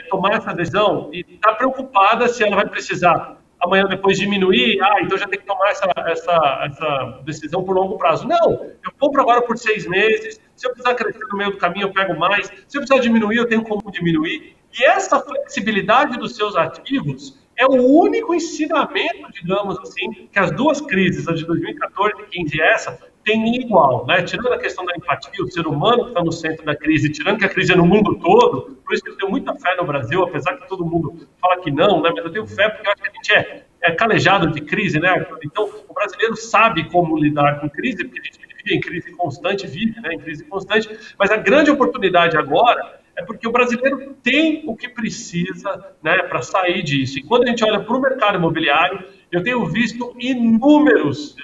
tomar essa decisão e está preocupada se ela vai precisar amanhã depois diminuir, então já tem que tomar essa decisão por longo prazo. Não, eu compro agora por 6 meses, se eu precisar crescer no meio do caminho eu pego mais, se eu precisar diminuir eu tenho como diminuir. E essa flexibilidade dos seus ativos é o único ensinamento, digamos assim, que as duas crises, a de 2014 e 2015 e essa, têm igual, né? Tirando a questão da empatia, o ser humano que está no centro da crise, tirando que a crise é no mundo todo, por isso que eu tenho muita fé no Brasil, apesar que todo mundo fala que não, né? Mas eu tenho fé porque eu acho que a gente é calejado de crise, né? Então, o brasileiro sabe como lidar com crise, porque a gente vive em crise constante, em crise constante, mas a grande oportunidade agora é porque o brasileiro tem o que precisa, né, para sair disso. E quando a gente olha para o mercado imobiliário, eu tenho visto inúmeros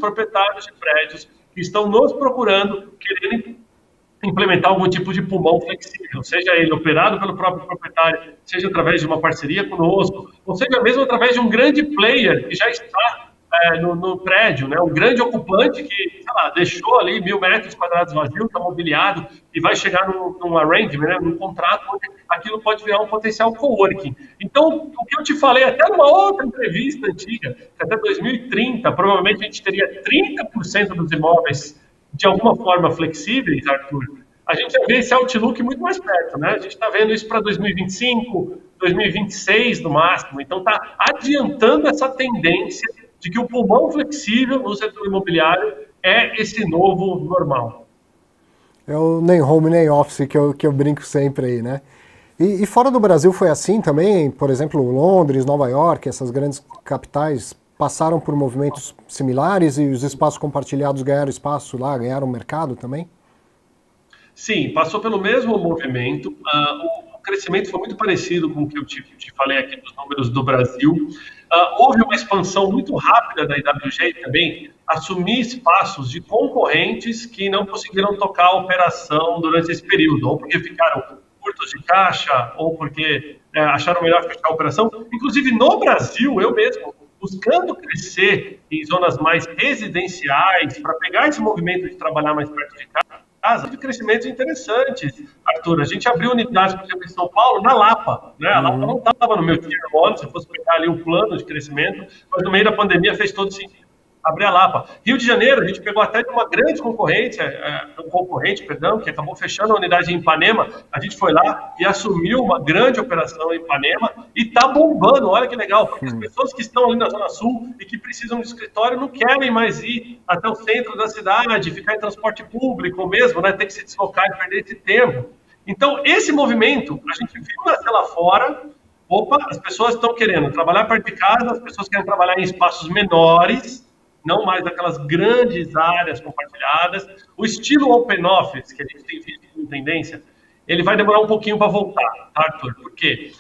proprietários de prédios que estão nos procurando, querendo implementar algum tipo de pulmão flexível, seja ele operado pelo próprio proprietário, seja através de uma parceria conosco, ou seja mesmo através de um grande player que já está no prédio, né? Um grande ocupante que, sei lá, deixou ali 1.000 metros quadrados vazio, está mobiliado e vai chegar num arrangement, né? Num contrato onde aquilo pode virar um potencial coworking. Então, o que eu te falei até numa outra entrevista antiga, que até 2030, provavelmente a gente teria 30% dos imóveis de alguma forma flexíveis, Arthur, a gente já vê esse outlook muito mais perto, né? A gente está vendo isso para 2025, 2026 no máximo. Então está adiantando essa tendência de que o pulmão flexível no setor imobiliário é esse novo normal. É o nem home nem office que eu brinco sempre aí, né? E fora do Brasil foi assim também? Por exemplo, Londres, Nova York, essas grandes capitais passaram por movimentos similares e os espaços compartilhados ganharam espaço lá, ganharam mercado também? Sim, passou pelo mesmo movimento. O crescimento foi muito parecido com o que eu te falei aqui dos números do Brasil. Houve uma expansão muito rápida da IWG também, assumir espaços de concorrentes que não conseguiram tocar a operação durante esse período, ou porque ficaram curtos de caixa, ou porque acharam melhor fechar a operação. Inclusive, no Brasil, eu mesmo, buscando crescer em zonas mais residenciais, para pegar esse movimento de trabalhar mais perto de casa, de crescimentos interessantes, Arthur. A gente abriu unidades, por exemplo, em São Paulo, na Lapa. Né? A Lapa não estava no meu tier 1, se eu fosse pegar ali o plano de crescimento, mas no meio da pandemia fez todo sentido abrir a Lapa. Rio de Janeiro, a gente pegou até de uma grande concorrente, que acabou fechando a unidade em Ipanema. A gente foi lá e assumiu uma grande operação em Ipanema e está bombando. Olha que legal, porque as pessoas que estão ali na Zona Sul e que precisam de escritório não querem mais ir até o centro da cidade, ficar em transporte público mesmo, né? Ter que se deslocar e perder esse tempo. Então, esse movimento, a gente viu nascer lá fora. Opa, as pessoas estão querendo trabalhar perto de casa, as pessoas querem trabalhar em espaços menores, não mais aquelas grandes áreas compartilhadas. O estilo Open Office, que a gente tem visto com tendência, ele vai demorar um pouquinho para voltar, tá, Arthur? Por quê?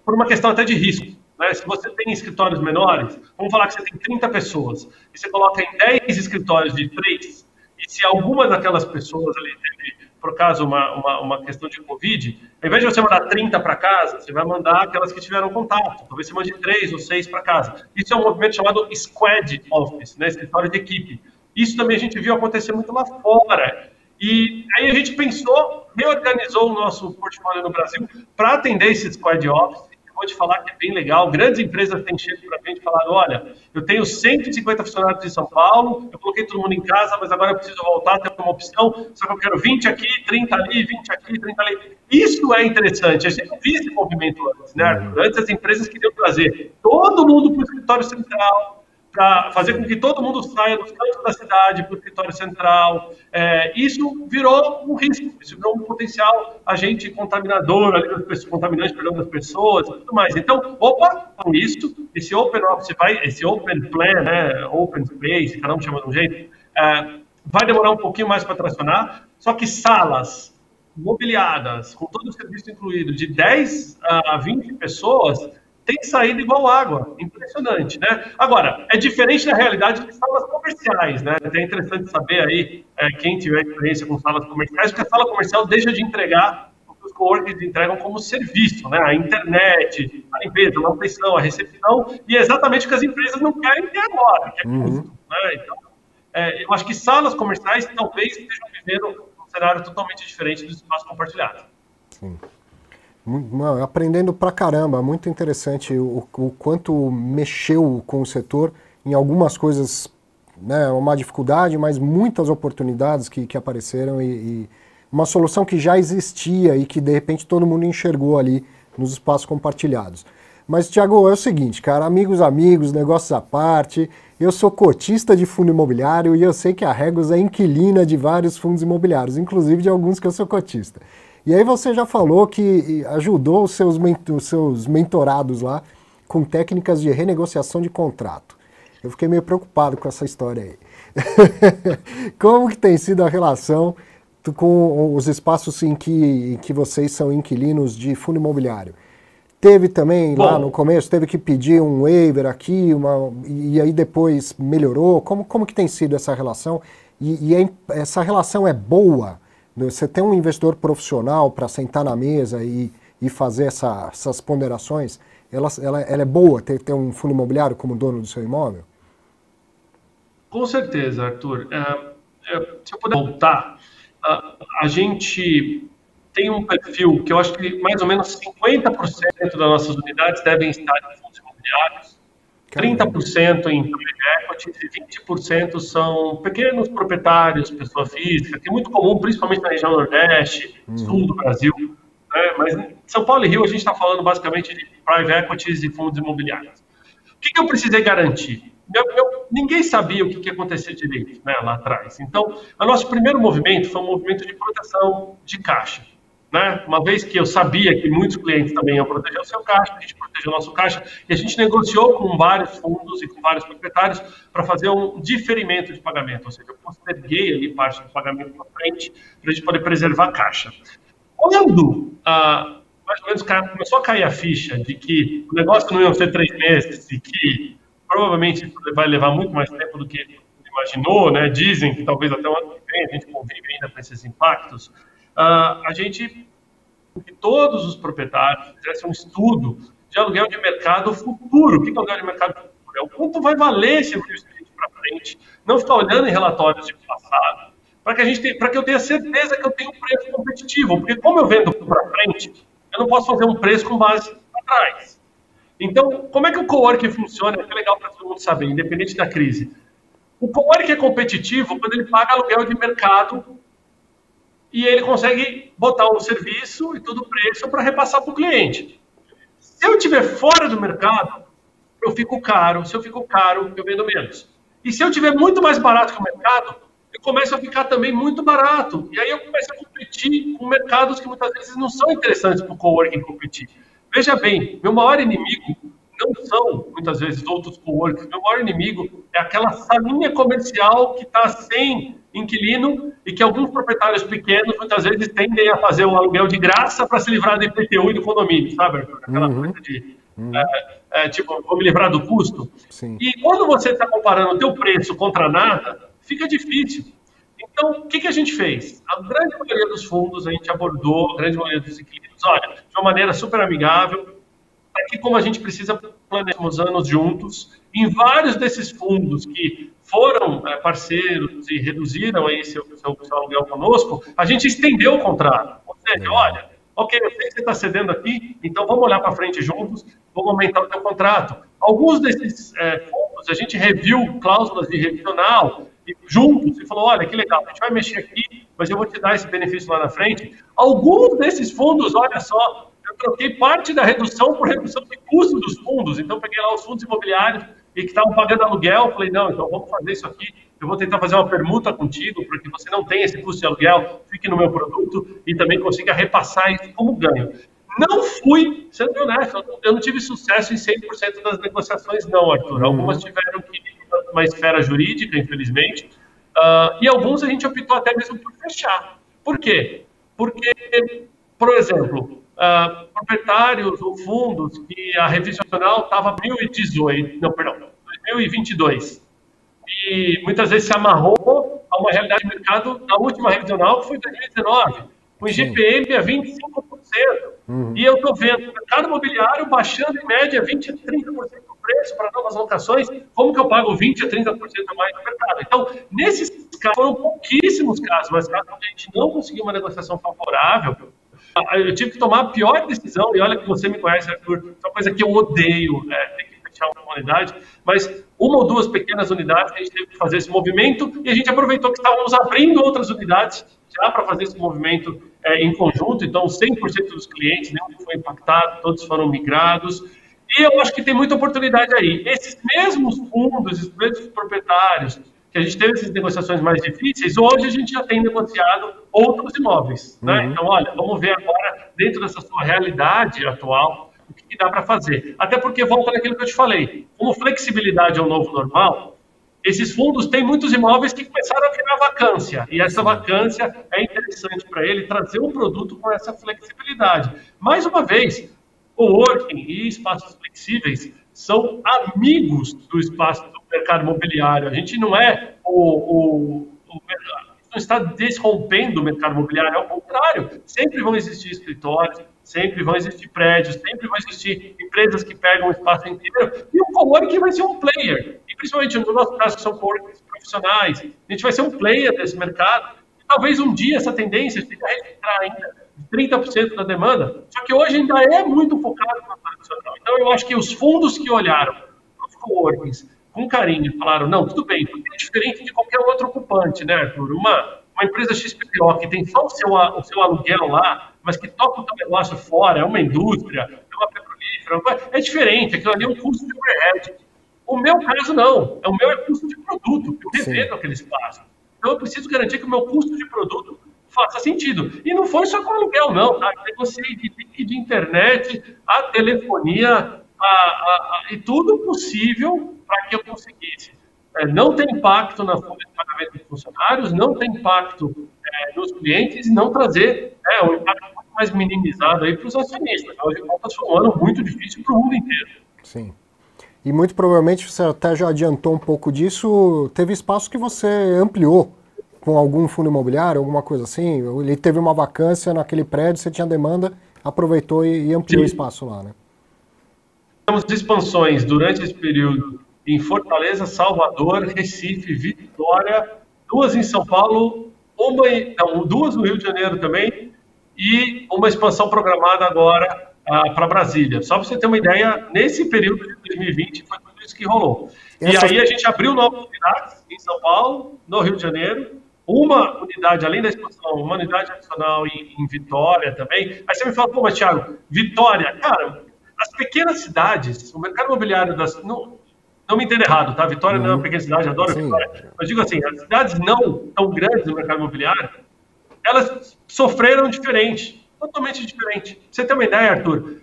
Por uma questão até de risco. Né? Se você tem escritórios menores, vamos falar que você tem 30 pessoas, e você coloca em 10 escritórios de 3, e se alguma daquelas pessoas ali teve, por caso, uma questão de Covid, ao invés de você mandar 30 para casa, você vai mandar aquelas que tiveram contato. Talvez você mande 3 ou 6 para casa. Isso é um movimento chamado Squad Office, né? Escritório de equipe. Isso também a gente viu acontecer muito lá fora. E aí a gente pensou, reorganizou o nosso portfólio no Brasil para atender esse Squad Office. Vou te falar que é bem legal. Grandes empresas têm chegado para a gente e falado: olha, eu tenho 150 funcionários em São Paulo, eu coloquei todo mundo em casa, mas agora eu preciso voltar, ter uma opção, só que eu quero 20 aqui, 30 ali, 20 aqui, 30 ali. Isso é interessante. A gente não viu esse movimento antes, né, Arthur? Antes as empresas queriam trazer todo mundo para o escritório central, para fazer com que todo mundo saia dos cantos da cidade para o escritório central. Isso virou um risco, isso virou um potencial agente contaminador, ali contaminante, perdão, das pessoas e tudo mais. Então, com isso, esse Open Office esse Open Plan, né, Open Space, cada um chama de um jeito, vai demorar um pouquinho mais para tracionar, só que salas mobiliadas, com todo o serviço incluído, de 10 a 20 pessoas, tem saído igual água. Impressionante, né? Agora, é diferente da realidade de salas comerciais, né? É interessante saber aí, quem tiver experiência com salas comerciais, porque a sala comercial deixa de entregar o que os coworkings entregam como serviço, né? A internet, a limpeza, a manutenção, a recepção, e é exatamente o que as empresas não querem ter agora, que é custo, né? Então, eu acho que salas comerciais talvez estejam vivendo um cenário totalmente diferente dos espaços compartilhados. Sim. Aprendendo pra caramba, muito interessante o quanto mexeu com o setor em algumas coisas, né, uma dificuldade, mas muitas oportunidades que apareceram e uma solução que já existia e que de repente todo mundo enxergou ali nos espaços compartilhados. Mas, Thiago, é o seguinte, cara, amigos, negócios à parte, eu sou cotista de fundo imobiliário e eu sei que a Regus é inquilina de vários fundos imobiliários, inclusive de alguns que eu sou cotista. E aí você já falou que ajudou os seus mentorados lá com técnicas de renegociação de contrato. Eu fiquei meio preocupado com essa história aí. Como que tem sido a relação com os espaços em que vocês são inquilinos de fundo imobiliário? Teve também, lá no começo, teve que pedir um waiver aqui, e aí depois melhorou? Como que tem sido essa relação? Essa relação é boa? Você tem um investidor profissional para sentar na mesa e fazer essas ponderações, ela é boa ter um fundo imobiliário como dono do seu imóvel? Com certeza, Arthur. Se eu puder voltar, a gente tem um perfil que eu acho que mais ou menos 50% das nossas unidades devem estar em fundos imobiliários. 30% em private equity e 20% são pequenos proprietários, pessoa física, que é muito comum, principalmente na região Nordeste, Sul do Brasil, né? Mas em São Paulo e Rio a gente está falando basicamente de private equities e fundos imobiliários. O que eu precisei garantir? Ninguém sabia o que ia acontecer direito, né, lá atrás. Então, o nosso primeiro movimento foi um movimento de proteção de caixa. Né? Uma vez que eu sabia que muitos clientes também iam proteger o seu caixa, a gente protegeu o nosso caixa, e a gente negociou com vários fundos e com vários proprietários para fazer um diferimento de pagamento, ou seja, eu posterguei ali parte do pagamento para frente, para a gente poder preservar a caixa. Quando mais ou menos começou a cair a ficha de que o negócio não ia ser 3 meses e que provavelmente vai levar muito mais tempo do que imaginou, né? Dizem que talvez até o ano que vem a gente convive ainda com esses impactos, a gente, que todos os proprietários fizessem um estudo de aluguel de mercado futuro. O que é aluguel de mercado futuro? É o quanto vai valer esse real estate para frente, não ficar olhando em relatórios de passado, para que eu tenha certeza que eu tenho um preço competitivo, porque como eu vendo para frente, eu não posso fazer um preço com base para trás. Então, como é que o coworking funciona? É legal para todo mundo saber, independente da crise. O coworking é competitivo quando ele paga aluguel de mercado e ele consegue botar um serviço e todo o preço para repassar para o cliente. Se eu estiver fora do mercado, eu fico caro. Se eu fico caro, eu vendo menos. E se eu estiver muito mais barato que o mercado, eu começo a ficar também muito barato. E aí eu começo a competir com mercados que muitas vezes não são interessantes para o coworking competir. Veja bem, meu maior inimigo não são, muitas vezes, outros coworkings. Meu maior inimigo é aquela salinha comercial que está sem inquilino e que alguns proprietários pequenos, muitas vezes, tendem a fazer um aluguel de graça para se livrar do IPTU e do condomínio, sabe, Arthur? Aquela coisa de, tipo, vou me livrar do custo. Sim. E quando você está comparando o teu preço contra nada, fica difícil. Então, o que a gente fez? A grande maioria dos fundos a gente abordou, a grande maioria dos inquilinos, olha, de uma maneira super amigável, aqui como a gente precisa planejar os anos juntos, em vários desses fundos que foram parceiros e reduziram aí seu aluguel conosco, a gente estendeu o contrato. Ou seja, olha, ok, eu sei que você está cedendo aqui, então vamos olhar para frente juntos, vamos aumentar o teu contrato. Alguns desses fundos, a gente reviu cláusulas de revisional juntos e falou, olha, que legal, a gente vai mexer aqui, mas eu vou te dar esse benefício lá na frente. Alguns desses fundos, olha só, eu troquei parte da redução por redução de custo dos fundos. Então, peguei lá os fundos imobiliários e que estavam pagando aluguel. Falei, não, então vamos fazer isso aqui. Eu vou tentar fazer uma permuta contigo para que você não tenha esse custo de aluguel, fique no meu produto e também consiga repassar isso como ganho. Não fui, sendo honesto, eu não tive sucesso em 100% das negociações, não, Arthur. Algumas tiveram que ir para uma esfera jurídica, infelizmente, e alguns a gente optou até mesmo por fechar. Por quê? Porque, por exemplo, proprietários ou fundos que a revisional estava 2022, e muitas vezes se amarrou a uma realidade de mercado da última revisional, que foi 2019, com IGPM a 25%. E eu estou vendo o mercado imobiliário baixando em média 20% a 30% do preço para novas locações. Como que eu pago 20% a 30% a mais no mercado? Então, nesses casos, foram pouquíssimos casos, mas casos onde a gente não conseguiu uma negociação favorável, eu tive que tomar a pior decisão, e olha que você me conhece, Arthur, é uma coisa que eu odeio, ter que fechar uma unidade, mas uma ou duas pequenas unidades a gente teve que fazer esse movimento, e a gente aproveitou que estávamos abrindo outras unidades já para fazer esse movimento em conjunto. Então 100% dos clientes, nenhum foi impactado, todos foram migrados, e eu acho que tem muita oportunidade aí. Esses mesmos fundos, esses mesmos proprietários, que a gente teve essas negociações mais difíceis, hoje a gente já tem negociado outros imóveis, né? Então, olha, vamos ver agora, dentro dessa sua realidade atual, o que dá para fazer. Até porque, volta naquilo que eu te falei, como flexibilidade é o novo normal, esses fundos têm muitos imóveis que começaram a virar vacância, e essa vacância é interessante para ele trazer um produto com essa flexibilidade. Mais uma vez, coworking e espaços flexíveis são amigos do espaço do mercado imobiliário. A gente não é não está desrompendo o mercado imobiliário, ao contrário, sempre vão existir escritórios, sempre vão existir prédios, sempre vão existir empresas que pegam o espaço inteiro, e o coworking vai ser um player, e principalmente no nosso caso, que são coworkings profissionais, a gente vai ser um player desse mercado, e talvez um dia essa tendência seja registrar ainda 30% da demanda, só que hoje ainda é muito focado no tradicional. Então eu acho que os fundos que olharam os coworkings, com carinho, falaram, não, tudo bem, é diferente de qualquer outro ocupante, né, Arthur? Uma empresa XPTO que tem só o seu aluguel lá, mas que toca o seu negócio fora, é uma indústria, é uma petrolífera, é diferente, aquilo ali é um custo de overhead. O meu caso, não. O meu é custo de produto, que eu revendo aquele espaço. Então, eu preciso garantir que o meu custo de produto faça sentido. E não foi só com aluguel, não. Tá? Eu negociei de link de internet, a telefonia, e tudo possível para que eu conseguisse. Não tem impacto na folha de pagamento dos funcionários, não tem impacto nos clientes, e não trazer um impacto muito mais minimizado aí para os acionistas. Hoje, contas foi um ano muito difícil para o mundo inteiro. Sim. E muito provavelmente, você até já adiantou um pouco disso, teve espaço que você ampliou com algum fundo imobiliário, alguma coisa assim? Ele teve uma vacância naquele prédio, você tinha demanda, aproveitou e ampliou o espaço lá, né? Temos expansões durante esse período em Fortaleza, Salvador, Recife, Vitória, 2 em São Paulo, 2 no Rio de Janeiro também, e uma expansão programada agora para Brasília. Só para você ter uma ideia, nesse período de 2020 foi tudo isso que rolou. E aí a gente abriu novas unidades em São Paulo, no Rio de Janeiro, uma unidade, além da expansão, uma unidade adicional em Vitória também. Aí você me fala, pô, mas Thiago, Vitória, cara, as pequenas cidades, o mercado imobiliário não me entenda errado, tá? Vitória não é uma pequena cidade, adoro Vitória. Mas digo assim, as cidades não tão grandes no mercado imobiliário, elas sofreram diferente, totalmente diferente. Pra você ter uma ideia, Arthur,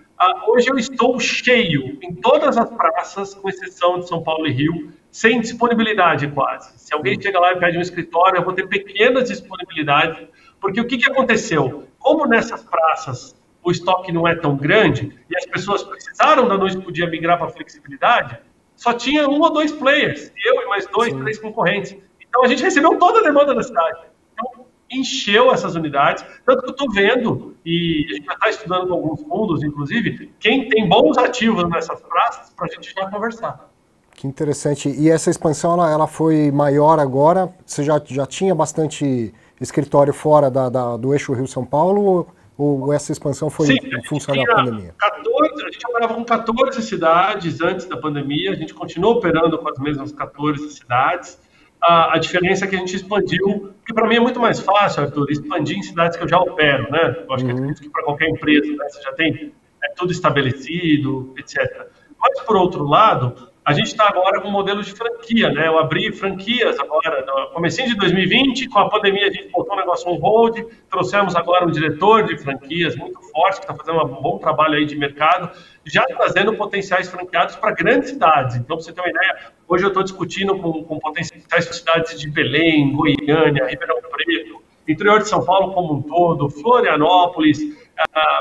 hoje eu estou cheio em todas as praças, com exceção de São Paulo e Rio, sem disponibilidade quase. Se alguém chega lá e pede um escritório, eu vou ter pequenas disponibilidades, porque o que aconteceu? Como nessas praças o estoque não é tão grande e as pessoas precisaram da noite para o dia migrar para a flexibilidade, só tinha 1 ou 2 players, eu e mais 2, 3 concorrentes. Então a gente recebeu toda a demanda da cidade. Então encheu essas unidades, tanto que eu estou vendo, e a gente já está estudando com alguns fundos, inclusive, quem tem bons ativos nessas praças, para a gente já conversar. Que interessante. E essa expansão, ela foi maior agora? Você já tinha bastante escritório fora do eixo Rio-São Paulo? Ou essa expansão foi em função da pandemia? A gente operava com 14 cidades antes da pandemia, a gente continuou operando com as mesmas 14 cidades. A diferença é que a gente expandiu, porque para mim é muito mais fácil, Arthur, expandir em cidades que eu já opero, né? Eu acho que para qualquer empresa, né? Você já tem tudo estabelecido, etc. Mas, por outro lado, a gente está agora com um modelo de franquia, né? Eu abri franquias agora, no comecinho de 2020, com a pandemia a gente botou o negócio on hold, trouxemos agora um diretor de franquias muito forte, que está fazendo um bom trabalho aí de mercado, já trazendo potenciais franqueados para grandes cidades. Então, para você ter uma ideia, hoje eu estou discutindo com potenciais cidades de Belém, Goiânia, Ribeirão Preto, interior de São Paulo como um todo, Florianópolis,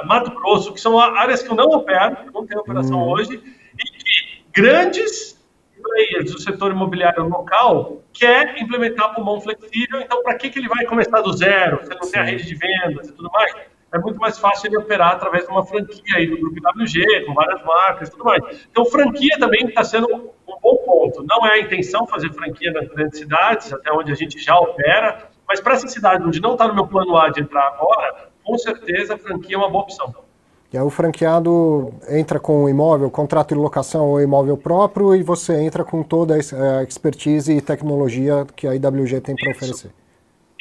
Mato Grosso, que são áreas que eu não opero, que não tenho operação hoje, e que grandes players do setor imobiliário local quer implementar pulmão flexível, então para que ele vai começar do zero, se ele não tem a rede de vendas e tudo mais? É muito mais fácil ele operar através de uma franquia aí do Grupo WG, com várias marcas e tudo mais. Então, franquia também está sendo um bom ponto. Não é a intenção fazer franquia nas grandes cidades, até onde a gente já opera, mas para essa cidade onde não está no meu plano A de entrar agora, com certeza a franquia é uma boa opção. E aí o franqueado entra com o imóvel, contrato de locação ou imóvel próprio, e você entra com toda a expertise e tecnologia que a IWG tem para oferecer.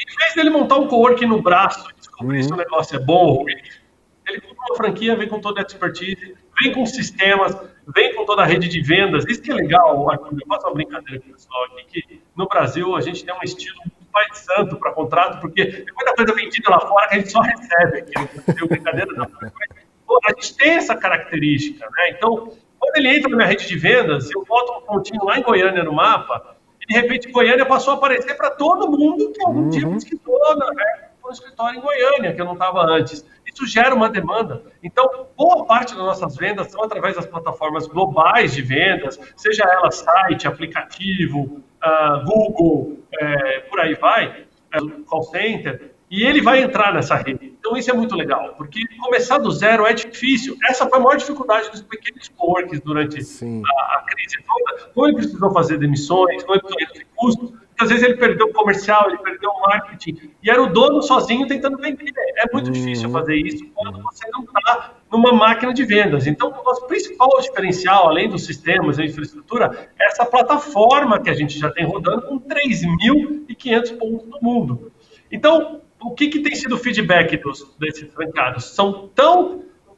Em vez dele montar um coworking no braço e descobrir se o negócio é bom ou ruim, ele compra uma franquia, vem com toda a expertise, vem com sistemas, vem com toda a rede de vendas. Isso que é legal, Arthur, eu faço uma brincadeira com o pessoal aqui, que no Brasil a gente tem um estilo pai de santo para contrato, porque tem muita coisa vendida lá fora que a gente só recebe aqui. Não tem brincadeira, não. A gente tem essa característica, né? Então, quando ele entra na minha rede de vendas, eu boto um pontinho lá em Goiânia no mapa, e de repente Goiânia passou a aparecer para todo mundo que algum dia pesquisou no escritório em Goiânia, que eu não estava antes. Isso gera uma demanda. Então, boa parte das nossas vendas são através das plataformas globais de vendas, seja ela site, aplicativo, Google, por aí vai, call center, e ele vai entrar nessa rede. Então isso é muito legal, porque começar do zero é difícil. Essa foi a maior dificuldade dos pequenos coworkings durante a crise toda. Como ele precisou fazer demissões, como ele precisou reduzir custos, muitas vezes ele perdeu o comercial, ele perdeu o marketing, e era o dono sozinho tentando vender. É muito difícil fazer isso quando você não está numa máquina de vendas. Então, o nosso principal diferencial, além dos sistemas e infraestrutura, é essa plataforma que a gente já tem rodando com 3.500 pontos no mundo. Então, o que tem sido o feedback desses franqueados?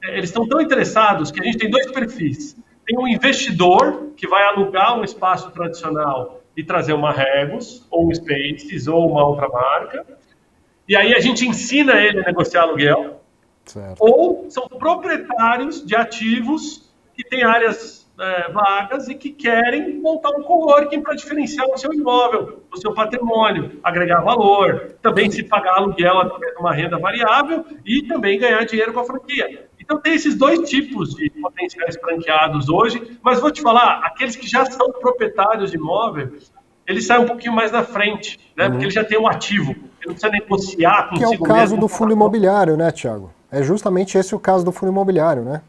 Eles estão tão interessados que a gente tem 2 perfis. Tem um investidor que vai alugar um espaço tradicional e trazer uma Regus, ou um Spaces, ou uma outra marca. E aí a gente ensina ele a negociar aluguel. Certo. Ou são proprietários de ativos que têm áreas vagas e que querem montar um coworking para diferenciar o seu imóvel, o seu patrimônio, agregar valor, também se pagar aluguel através de uma renda variável e também ganhar dinheiro com a franquia. Então tem esses 2 tipos de potenciais franqueados hoje, mas vou te falar, aqueles que já são proprietários de imóvel, eles saem um pouquinho mais na frente, né? Porque ele já tem um ativo, ele não precisa negociar consigo mesmo. Que é o caso do fundo imobiliário, né, Thiago? É justamente esse o caso do fundo imobiliário, né?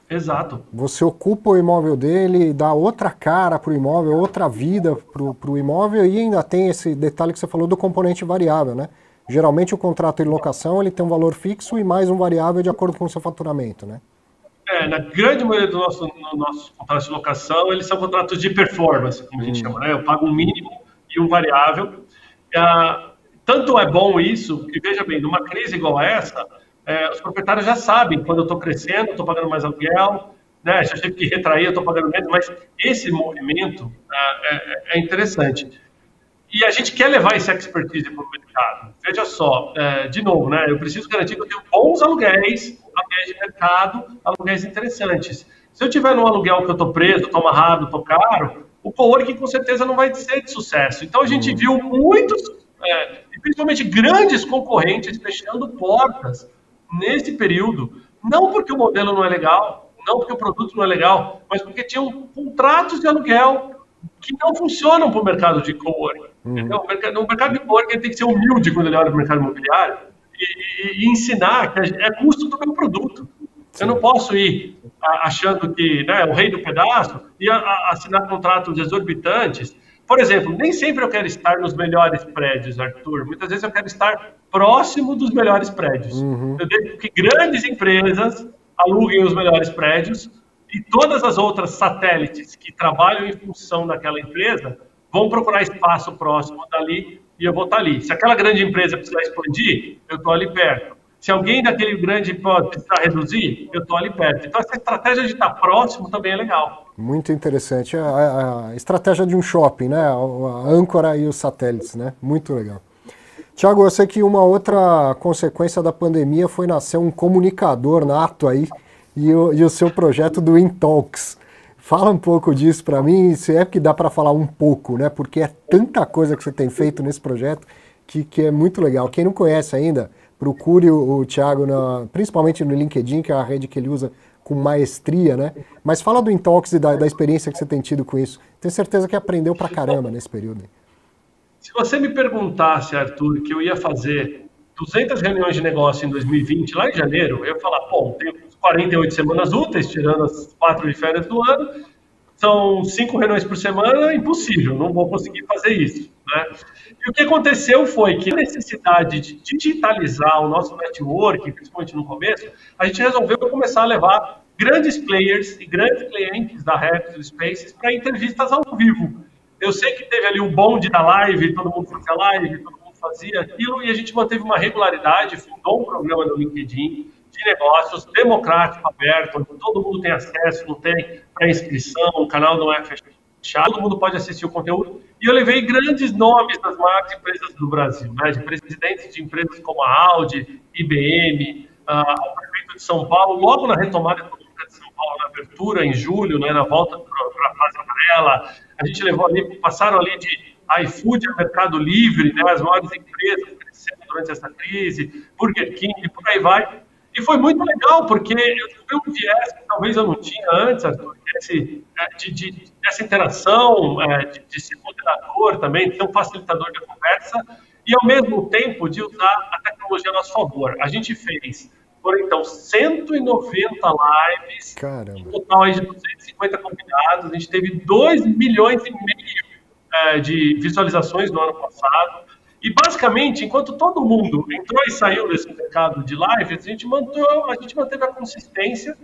Exato. Você ocupa o imóvel dele, dá outra cara para o imóvel, outra vida para o imóvel e ainda tem esse detalhe que você falou do componente variável, né? Geralmente o contrato de locação ele tem um valor fixo e mais um variável de acordo com o seu faturamento, né? Na grande maioria dos nossos contratos de locação, eles são contratos de performance, como a gente chama, né? Eu pago um mínimo e um variável. Tanto é bom isso, que veja bem, numa crise igual a essa, os proprietários já sabem quando eu estou crescendo, estou pagando mais aluguel, né? Já tive que retrair, eu estou pagando menos, mas esse movimento é interessante. E a gente quer levar esse expertise para o mercado. Veja só, de novo, né? Eu preciso garantir que eu tenho bons aluguéis de mercado, aluguéis interessantes. Se eu tiver num aluguel que eu estou preso, estou amarrado, estou caro, o coworking com certeza não vai ser de sucesso. Então a gente viu muitos, principalmente grandes concorrentes, fechando portas nesse período, não porque o modelo não é legal, não porque o produto não é legal, mas porque tinham contratos de aluguel que não funcionam para o mercado de coworking. O mercado de coworking tem que ser humilde quando ele olha para o mercado imobiliário e ensinar que é custo do meu produto. Sim. Eu não posso ir achando que o rei do pedaço e assinar contratos exorbitantes. Por exemplo, nem sempre eu quero estar nos melhores prédios, Arthur. Muitas vezes eu quero estar próximo dos melhores prédios. Eu deixo que grandes empresas aluguem os melhores prédios e todas as outras satélites que trabalham em função daquela empresa vão procurar espaço próximo dali e eu vou estar ali. Se aquela grande empresa precisar expandir, eu estou ali perto. Se alguém daquele grande pode precisar reduzir, eu estou ali perto. Então, essa estratégia de estar próximo também é legal. Muito interessante. A estratégia de um shopping, né? A âncora e os satélites, né? Muito legal. Thiago, eu sei que uma outra consequência da pandemia foi nascer um comunicador nato aí e o seu projeto do InTalks. Fala um pouco disso para mim, se é que dá para falar um pouco, né? Porque é tanta coisa que você tem feito nesse projeto que é muito legal. Quem não conhece ainda, procure o Thiago, principalmente no LinkedIn, que é a rede que ele usa com maestria, né? Mas fala do InTalks e da experiência que você tem tido com isso. Tenho certeza que aprendeu pra caramba nesse período. Se você me perguntasse, Arthur, que eu ia fazer 200 reuniões de negócio em 2020, lá em janeiro, eu ia falar, bom, tenho 48 semanas úteis, tirando as 4 de férias do ano, são 5 reuniões por semana, impossível, não vou conseguir fazer isso, né? E o que aconteceu foi que a necessidade de digitalizar o nosso network, principalmente no começo, a gente resolveu começar a levar grandes players e grandes clientes da Regus e do Spaces para entrevistas ao vivo. Eu sei que teve ali o bonde da live, todo mundo fazia live, todo mundo fazia aquilo, e a gente manteve uma regularidade, fundou um programa no LinkedIn de negócios democrático, aberto, onde todo mundo tem acesso, não tem pré-inscrição, o canal não é fechado, todo mundo pode assistir o conteúdo. E eu levei grandes nomes das maiores empresas do Brasil, né, de presidentes de empresas como a Audi, IBM, o prefeito de São Paulo, logo na retomada econômica de São Paulo, na abertura, em julho, né, na volta para a fase amarela. A gente levou ali, passaram ali de iFood a Mercado Livre, né, as maiores empresas crescendo durante essa crise, Burger King, por aí vai. E foi muito legal, porque eu tive um viés que talvez eu não tinha antes, Arthur, dessa interação, de ser moderador também, de ser um facilitador de conversa, e ao mesmo tempo de usar a tecnologia a nosso favor. A gente fez, foram então 190 lives, caramba, um total aí de 250 convidados, a gente teve 2,5 milhões de visualizações no ano passado. E, basicamente, enquanto todo mundo entrou e saiu desse mercado de lives, a gente manteve a consistência.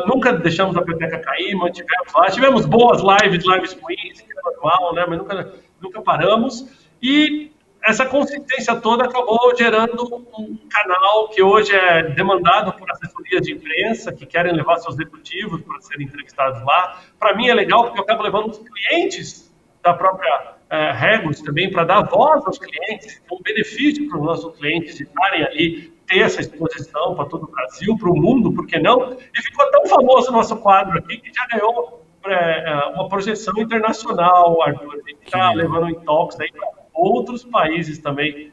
Nunca deixamos a peteca cair, mantivemos lá. Tivemos boas lives ruins, que é normal, né? Mas nunca paramos. E essa consistência toda acabou gerando um canal que hoje é demandado por assessorias de imprensa que querem levar seus executivos para serem entrevistados lá. Para mim é legal porque eu acabo levando os clientes da própria Regus também para dar voz aos clientes, um benefício para os nossos clientes de estarem ali, ter essa exposição para todo o Brasil, para o mundo, por que não? E ficou tão famoso o nosso quadro aqui que já ganhou uma projeção internacional, Arthur. A gente está levando em talks aí para outros países também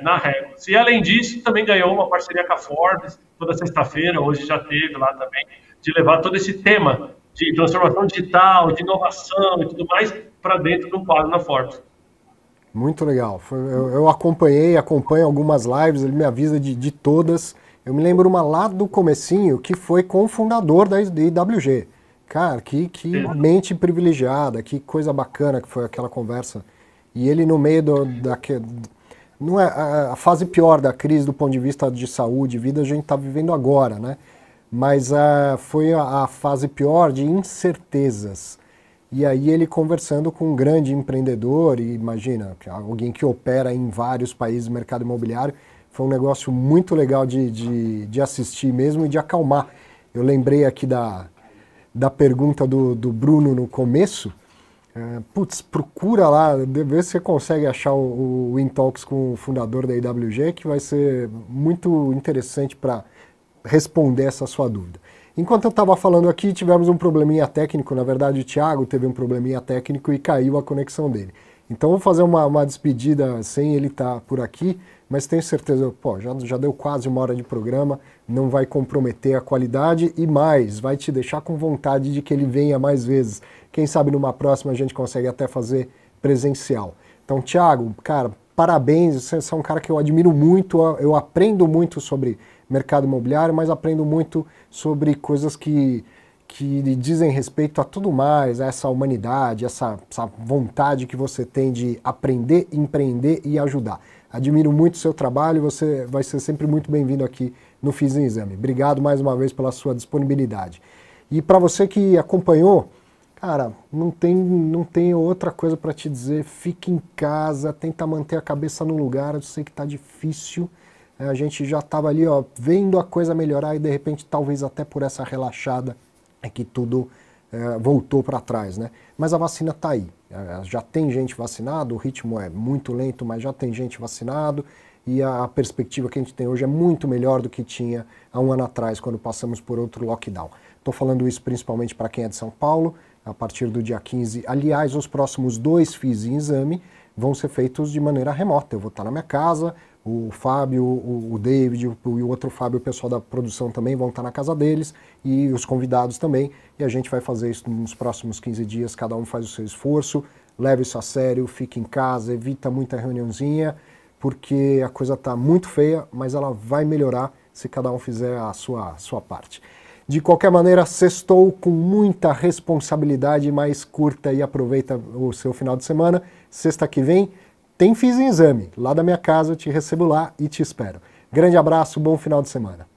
na Regus. E, além disso, também ganhou uma parceria com a Forbes, toda sexta-feira, hoje já teve lá também, de levar todo esse tema de transformação digital, de inovação e tudo mais para dentro do quadro na Forbes. Muito legal. Eu acompanho algumas lives, ele me avisa de todas. Eu me lembro uma lá do comecinho que foi com o fundador da IWG. Cara, que mente privilegiada, que coisa bacana que foi aquela conversa. E ele no meio não é a fase pior da crise do ponto de vista de saúde e vida a gente está vivendo agora, né? Mas foi a fase pior de incertezas. E aí ele conversando com um grande empreendedor, e imagina, alguém que opera em vários países no mercado imobiliário, foi um negócio muito legal de assistir mesmo e de acalmar. Eu lembrei aqui da pergunta do Bruno no começo. Procura lá, vê se você consegue achar o InTalks com o fundador da IWG, que vai ser muito interessante para responder essa sua dúvida. Enquanto eu estava falando aqui, tivemos um probleminha técnico, na verdade o Thiago teve um probleminha técnico e caiu a conexão dele. Então vou fazer uma despedida sem ele estar por aqui, mas tenho certeza, já deu quase 1 hora de programa, não vai comprometer a qualidade e mais, vai te deixar com vontade de que ele venha mais vezes. Quem sabe numa próxima a gente consegue até fazer presencial. Então, Thiago, cara, parabéns, você é um cara que eu admiro muito, eu aprendo muito sobre mercado imobiliário, mas aprendo muito sobre coisas que dizem respeito a tudo mais, a essa humanidade, essa vontade que você tem de aprender, empreender e ajudar. Admiro muito o seu trabalho, você vai ser sempre muito bem-vindo aqui no Fiz em Exame. Obrigado mais uma vez pela sua disponibilidade. E para você que acompanhou, cara, não tem outra coisa para te dizer, fique em casa, tenta manter a cabeça no lugar, eu sei que está difícil, a gente já estava ali vendo a coisa melhorar e de repente talvez até por essa relaxada é que tudo voltou para trás, né? Mas a vacina está aí, já tem gente vacinada, o ritmo é muito lento, mas já tem gente vacinado e a perspectiva que a gente tem hoje é muito melhor do que tinha há 1 ano atrás, quando passamos por outro lockdown. Estou falando isso principalmente para quem é de São Paulo, a partir do dia 15. Aliás, os próximos 2 Fiz em Exame vão ser feitos de maneira remota. Eu vou estar na minha casa, o Fábio, o David e o outro Fábio, o pessoal da produção também vão estar na casa deles e os convidados também. E a gente vai fazer isso nos próximos 15 dias, cada um faz o seu esforço, leve isso a sério, fique em casa, evita muita reuniãozinha, porque a coisa está muito feia, mas ela vai melhorar se cada um fizer a sua parte. De qualquer maneira, sextou com muita responsabilidade, mas curta e aproveita o seu final de semana. Sexta que vem tem Fiz em Exame. Lá da minha casa, eu te recebo lá e te espero. Grande abraço, bom final de semana.